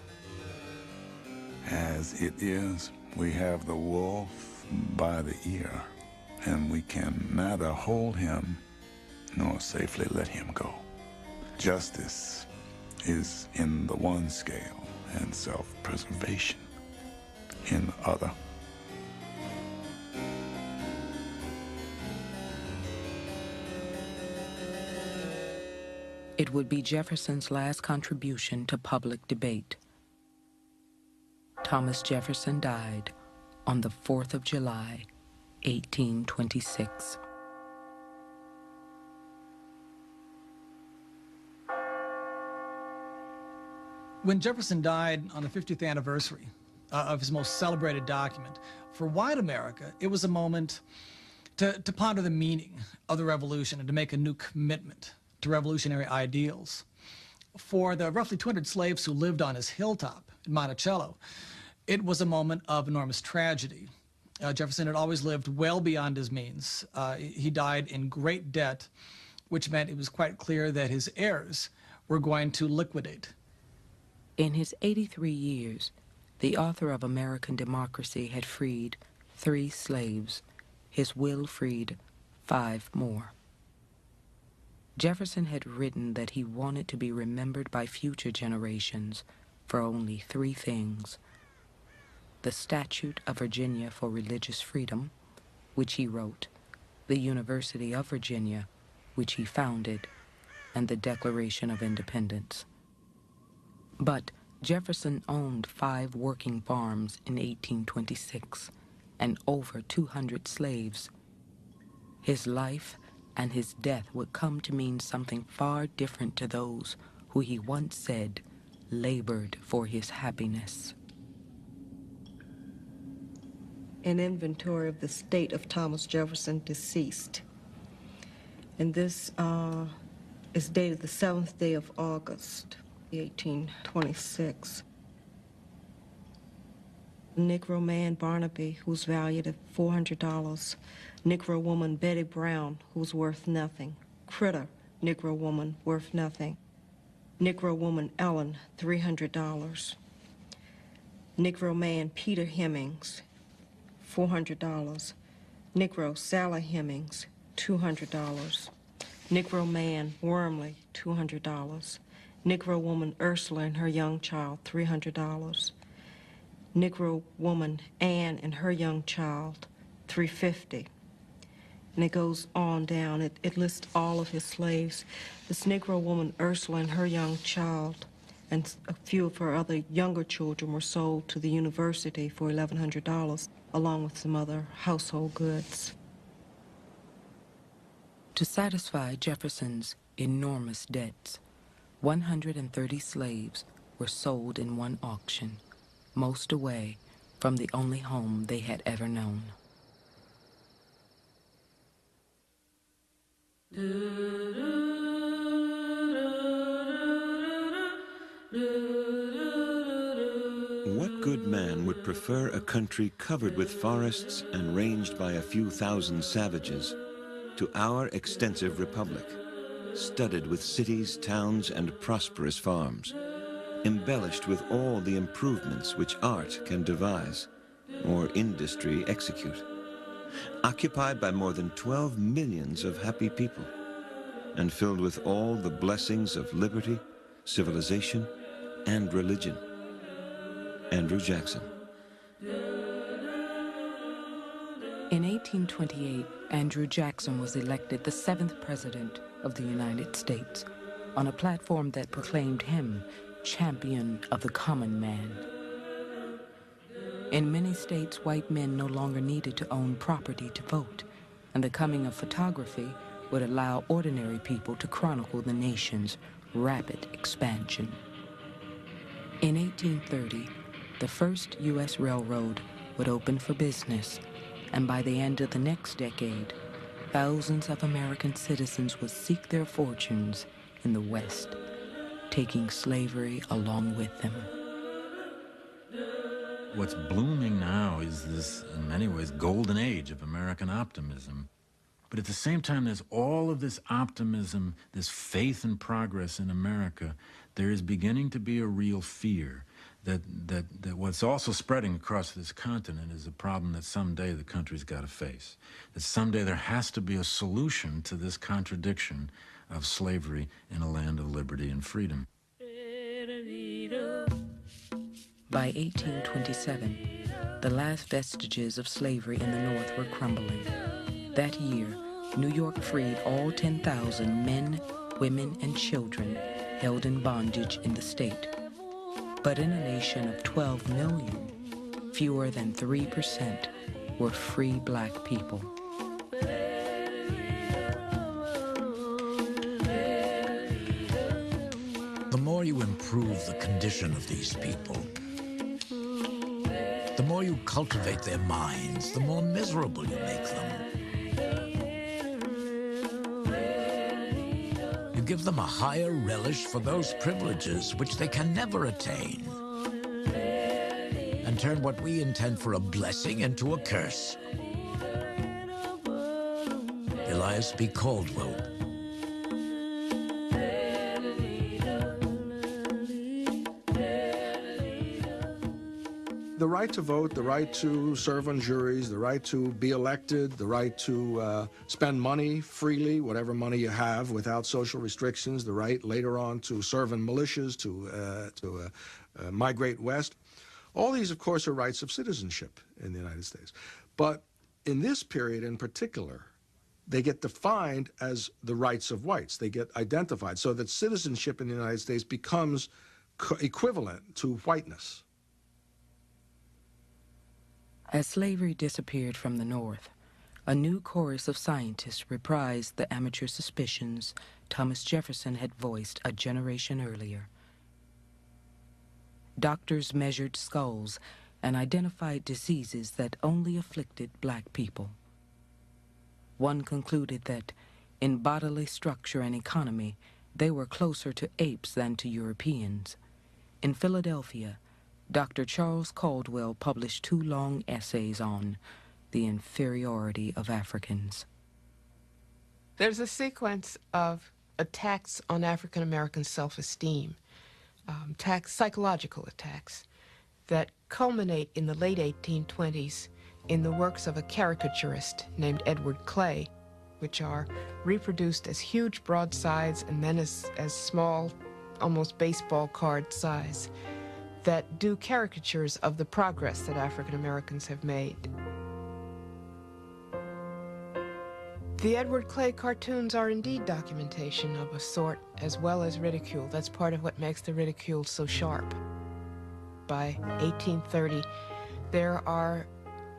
As it is, we have the wolf by the ear, and we can neither hold him nor safely let him go. Justice is in the one scale, and self-preservation in the other. It would be Jefferson's last contribution to public debate. Thomas Jefferson died on the 4th of July, 1826. When Jefferson died on the 50th anniversary of his most celebrated document, for white America, it was a moment to ponder the meaning of the Revolution and to make a new commitment to revolutionary ideals. For the roughly 200 slaves who lived on his hilltop in Monticello, it was a moment of enormous tragedy. Jefferson had always lived well beyond his means. He died in great debt, which meant it was quite clear that his heirs were going to liquidate. In his 83 years, the author of American Democracy had freed 3 slaves. His will freed 5 more. Jefferson had written that he wanted to be remembered by future generations for only 3 things: the Statute of Virginia for Religious Freedom, which he wrote, the University of Virginia, which he founded, and the Declaration of Independence. But Jefferson owned 5 working farms in 1826 and over 200 slaves. His life and his death would come to mean something far different to those who he once said labored for his happiness. An inventory of the state of Thomas Jefferson deceased. And this is dated the 7th day of August, 1826. Negro man Barnaby, who's valued at $400. Negro woman Betty Brown, who's worth nothing. Critter, Negro woman, worth nothing. Negro woman Ellen, $300. Negro man Peter Hemmings, $400. Negro Sally Hemmings, $200. Negro man Wormley, $200. Negro woman Ursula and her young child, $300. Negro woman Ann and her young child, $350. And it goes on down. It lists all of his slaves. This Negro woman Ursula and her young child and a few of her other younger children were sold to the university for $1,100, along with some other household goods. To satisfy Jefferson's enormous debts, 130 slaves were sold in one auction, most away from the only home they had ever known. What good man would prefer a country covered with forests and ranged by a few thousand savages to our extensive republic, studded with cities, towns, and prosperous farms, embellished with all the improvements which art can devise, or industry execute, occupied by more than 12 millions of happy people, and filled with all the blessings of liberty, civilization, and religion? Andrew Jackson. In 1828, Andrew Jackson was elected the 7th President of the United States on a platform that proclaimed him champion of the common man. In many states, white men no longer needed to own property to vote, and the coming of photography would allow ordinary people to chronicle the nation's rapid expansion. In 1830, the first U.S. railroad would open for business, and by the end of the next decade, thousands of American citizens would seek their fortunes in the West, taking slavery along with them. What's blooming now is this, in many ways, golden age of American optimism. But at the same time, there's all of this optimism, this faith and progress in America. There is beginning to be a real fear that what's also spreading across this continent is a problem that someday the country's got to face. That someday there has to be a solution to this contradiction of slavery in a land of liberty and freedom. By 1827, the last vestiges of slavery in the North were crumbling. That year, New York freed all 10,000 men, women, and children held in bondage in the state. But in a nation of 12 million, fewer than 3% were free black people. The more you improve the condition of these people, the more you cultivate their minds, the more miserable you make them. You give them a higher relish for those privileges which they can never attain, and turn what we intend for a blessing into a curse. Elias B. Caldwell. The right to vote, the right to serve on juries, the right to be elected, the right to spend money freely, whatever money you have, without social restrictions, the right later on to serve in militias, to migrate west. All these, of course, are rights of citizenship in the United States. But in this period in particular, they get defined as the rights of whites. They get identified so that citizenship in the United States becomes equivalent to whiteness. As slavery disappeared from the North, a new chorus of scientists reprised the amateur suspicions Thomas Jefferson had voiced a generation earlier. Doctors measured skulls and identified diseases that only afflicted black people. One concluded that, in bodily structure and economy, they were closer to apes than to Europeans. In Philadelphia, Dr. Charles Caldwell published 2 long essays on the inferiority of Africans. There's a sequence of attacks on African American self-esteem, psychological attacks, that culminate in the late 1820s in the works of a caricaturist named Edward Clay, which are reproduced as huge broadsides and then as small, almost baseball card size, that do caricatures of the progress that African Americans have made. The Edward Clay cartoons are indeed documentation of a sort as well as ridicule. That's part of what makes the ridicule so sharp. By 1830, there are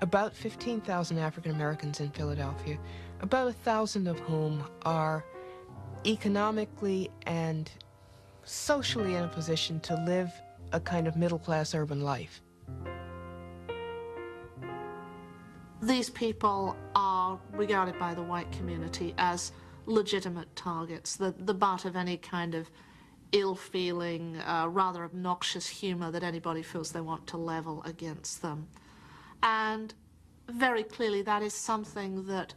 about 15,000 African Americans in Philadelphia, about 1,000 of whom are economically and socially in a position to live a kind of middle-class urban life. These people are regarded by the white community as legitimate targets, the butt of any kind of ill-feeling, rather obnoxious humor that anybody feels they want to level against them. And very clearly that is something that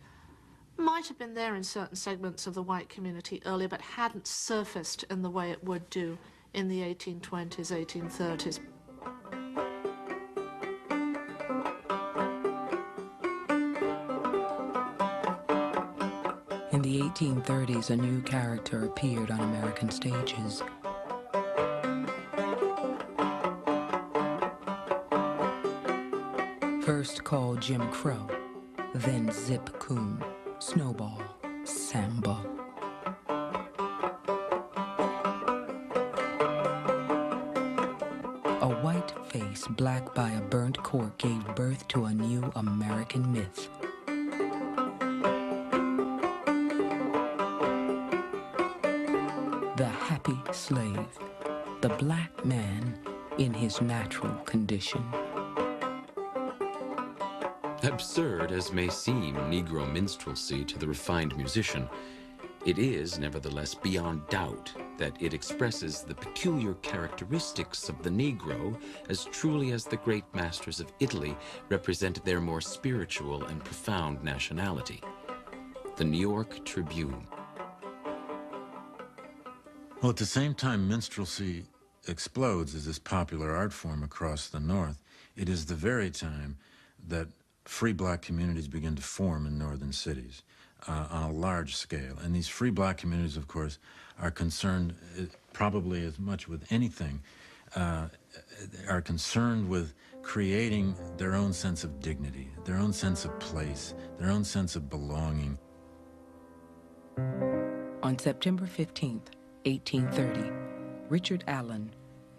might have been there in certain segments of the white community earlier, but hadn't surfaced in the way it would do in the 1820s, 1830s. In the 1830s, a new character appeared on American stages. First called Jim Crow, then Zip Coon, Snowball, Sambo. A white face black by a burnt cork gave birth to a new American myth. The happy slave, the black man in his natural condition. Absurd as may seem Negro minstrelsy to the refined musician, it is, nevertheless, beyond doubt that it expresses the peculiar characteristics of the Negro as truly as the great masters of Italy represented their more spiritual and profound nationality. The New York Tribune. Well, at the same time minstrelsy explodes as this popular art form across the North, it is the very time that free black communities begin to form in northern cities on a large scale. And these free black communities, of course, are concerned probably as much with anything, are concerned with creating their own sense of dignity, their own sense of place, their own sense of belonging. On September 15th, 1830, Richard Allen,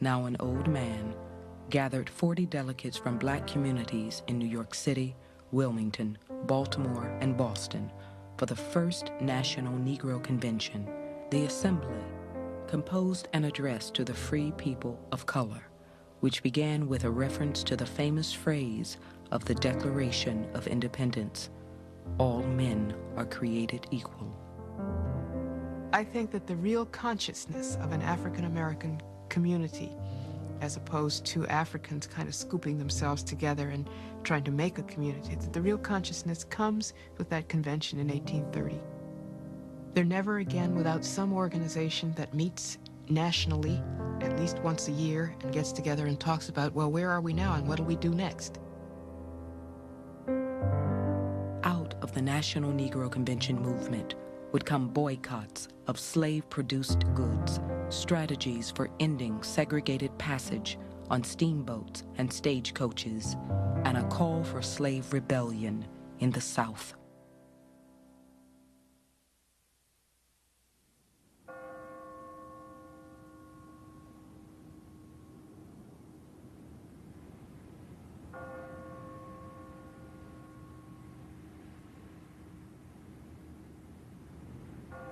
now an old man, gathered 40 delegates from black communities in New York City, Wilmington, Baltimore, and Boston for the first National Negro Convention. The assembly composed an address to the free people of color, which began with a reference to the famous phrase of the Declaration of Independence, "All men are created equal." I think that the real consciousness of an African-American community, as opposed to Africans kind of scooping themselves together and trying to make a community, that the real consciousness comes with that convention in 1830. They're never again without some organization that meets nationally at least once a year and gets together and talks about, well, where are we now and what do we do next? Out of the National Negro Convention movement would come boycotts of slave-produced goods, strategies for ending segregated passage on steamboats and stagecoaches, and a call for slave rebellion in the South.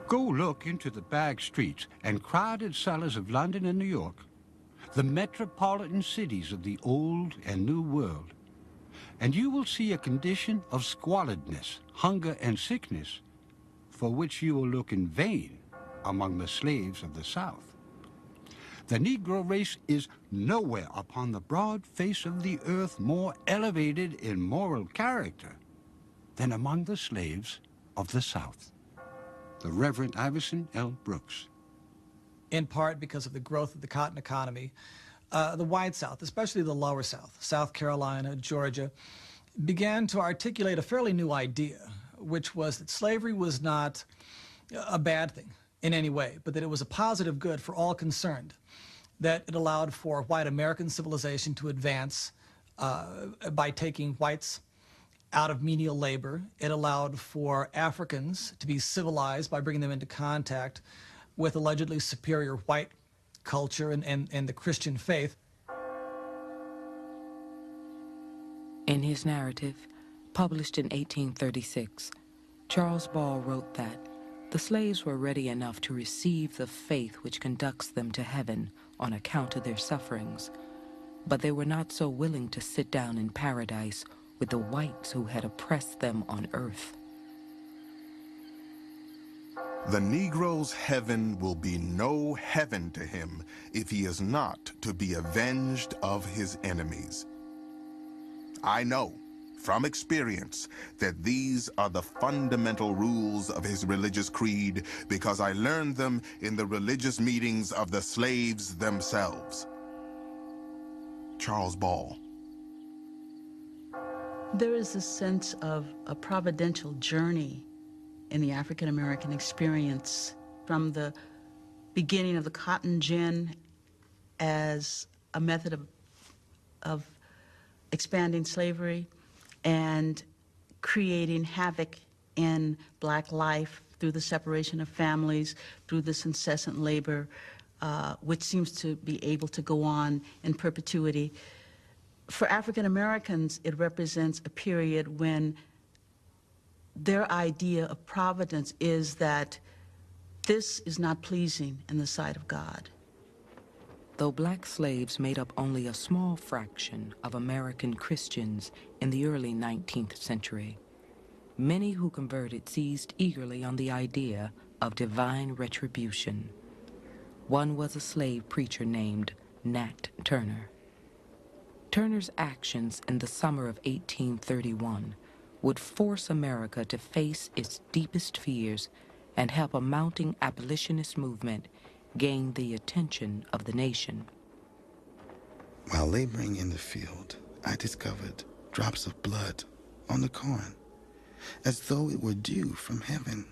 Go look into the back streets and crowded cellars of London and New York, the metropolitan cities of the old and new world, and you will see a condition of squalidness, hunger, and sickness for which you will look in vain among the slaves of the South. The Negro race is nowhere upon the broad face of the earth more elevated in moral character than among the slaves of the South. The Reverend Iverson L. Brooks. In part because of the growth of the cotton economy, the White South, especially the Lower South, South Carolina, Georgia, began to articulate a fairly new idea, which was that slavery was not a bad thing in any way, but that it was a positive good for all concerned, that it allowed for white American civilization to advance by taking whites out of menial labor. It allowed for Africans to be civilized by bringing them into contact with allegedly superior white culture and the Christian faith. In his narrative, published in 1836, Charles Ball wrote that the slaves were ready enough to receive the faith which conducts them to heaven on account of their sufferings, but they were not so willing to sit down in paradise with the whites who had oppressed them on earth. The Negro's heaven will be no heaven to him if he is not to be avenged of his enemies. I know from experience that these are the fundamental rules of his religious creed because I learned them in the religious meetings of the slaves themselves. Charles Ball. There is a sense of a providential journey in the African American experience from the beginning of the cotton gin as a method of expanding slavery and creating havoc in black life through the separation of families, through this incessant labor, which seems to be able to go on in perpetuity. For African Americans, it represents a period when their idea of providence is that this is not pleasing in the sight of God. Though black slaves made up only a small fraction of American Christians in the early 19th century, many who converted seized eagerly on the idea of divine retribution. One was a slave preacher named Nat Turner. Turner's actions in the summer of 1831 would force America to face its deepest fears and help a mounting abolitionist movement gain the attention of the nation. While laboring in the field, I discovered drops of blood on the corn, as though it were dew from heaven.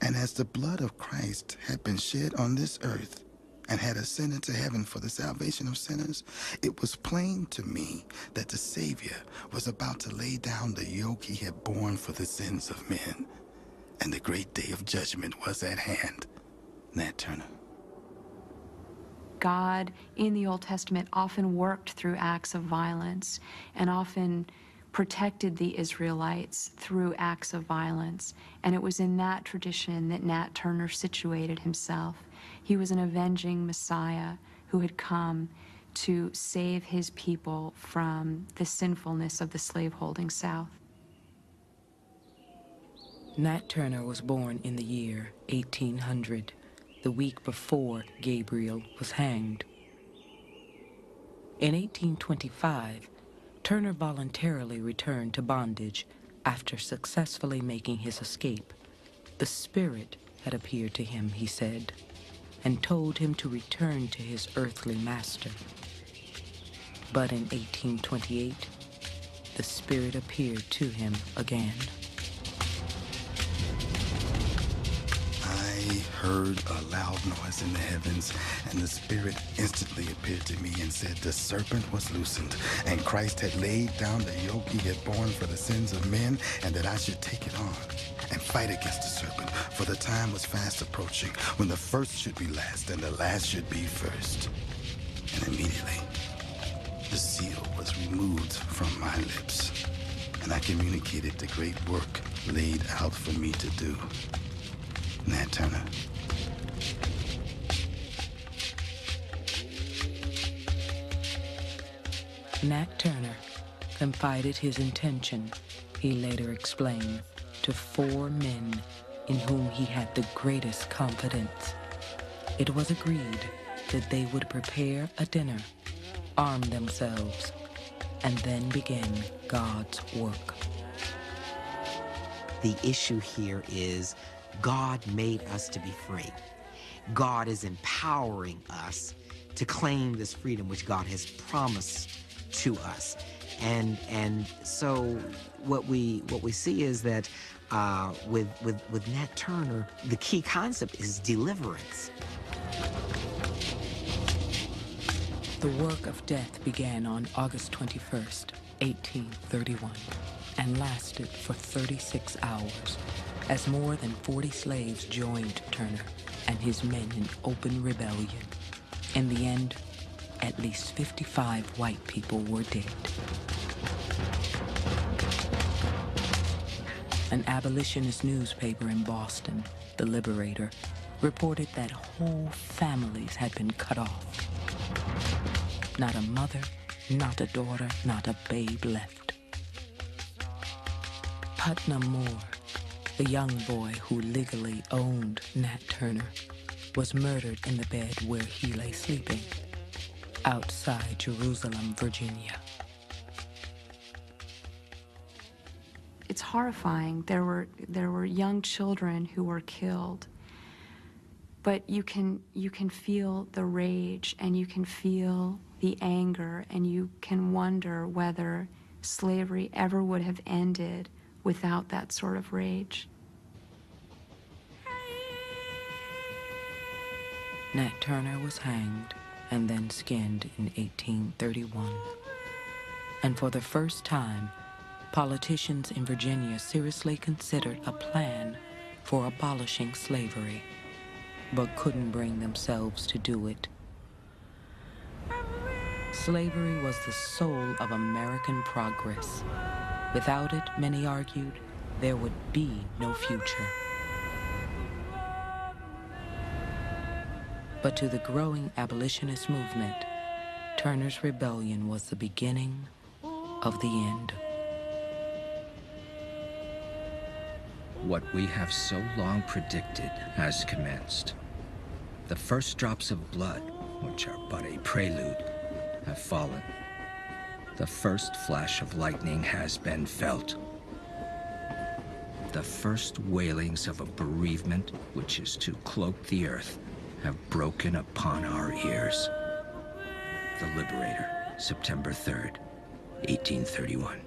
And as the blood of Christ had been shed on this earth and had ascended to heaven for the salvation of sinners, it was plain to me that the Savior was about to lay down the yoke he had borne for the sins of men, and the great day of judgment was at hand. Nat Turner. God in the Old Testament often worked through acts of violence and often protected the Israelites through acts of violence. And it was in that tradition that Nat Turner situated himself. He was an avenging Messiah who had come to save his people from the sinfulness of the slaveholding South. Nat Turner was born in the year 1800, the week before Gabriel was hanged. In 1825, Turner voluntarily returned to bondage after successfully making his escape. The Spirit had appeared to him, he said, and told him to return to his earthly master. But in 1828, the Spirit appeared to him again. I heard a loud noise in the heavens, and the Spirit instantly appeared to me and said the serpent was loosened, and Christ had laid down the yoke he had borne for the sins of men, and that I should take it on and fight against the serpent, for the time was fast approaching when the first should be last and the last should be first. And immediately, the seal was removed from my lips, and I communicated the great work laid out for me to do. Nat Turner. Nat Turner confided his intention, he later explained, to 4 men in whom he had the greatest confidence. It was agreed that they would prepare a dinner, arm themselves, and then begin God's work. The issue here is God made us to be free. God is empowering us to claim this freedom which God has promised to us. And so what we see is that with Nat Turner, the key concept is deliverance. The work of death began on August 21st, 1831, and lasted for 36 hours as more than 40 slaves joined Turner and his men in open rebellion. In the end, at least 55 white people were dead. An abolitionist newspaper in Boston, The Liberator, reported that whole families had been cut off. Not a mother, not a daughter, not a babe left. Putnam Moore, the young boy who legally owned Nat Turner, was murdered in the bed where he lay sleeping, outside Jerusalem, Virginia. It's horrifying. There were young children who were killed, but you can feel the rage, and you can feel the anger, and you can wonder whether slavery ever would have ended without that sort of rage. Nat Turner was hanged and then skinned in 1831. And for the first time, politicians in Virginia seriously considered a plan for abolishing slavery, but couldn't bring themselves to do it. Slavery was the soul of American progress. Without it, many argued, there would be no future. But to the growing abolitionist movement, Turner's rebellion was the beginning of the end. What we have so long predicted has commenced. The first drops of blood, which are but a prelude, have fallen. The first flash of lightning has been felt. The first wailings of a bereavement, which is to cloak the earth, have broken upon our ears. The Liberator, September 3rd, 1831.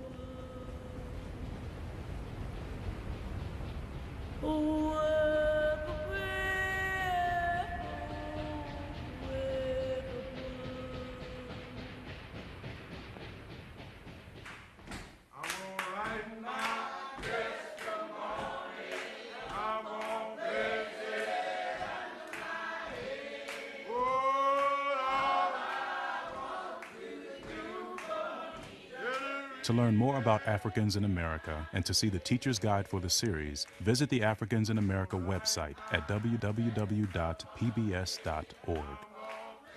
To learn more about Africans in America and to see the teacher's guide for the series, visit the Africans in America website at www.pbs.org.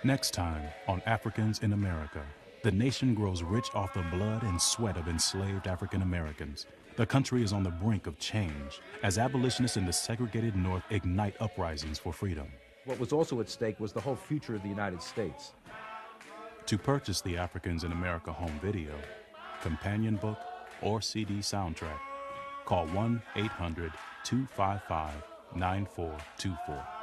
Next time on Africans in America, the nation grows rich off the blood and sweat of enslaved African Americans. The country is on the brink of change as abolitionists in the segregated North ignite uprisings for freedom. What was also at stake was the whole future of the United States. To purchase the Africans in America home video, companion book, or CD soundtrack, call 1-800-255-9424.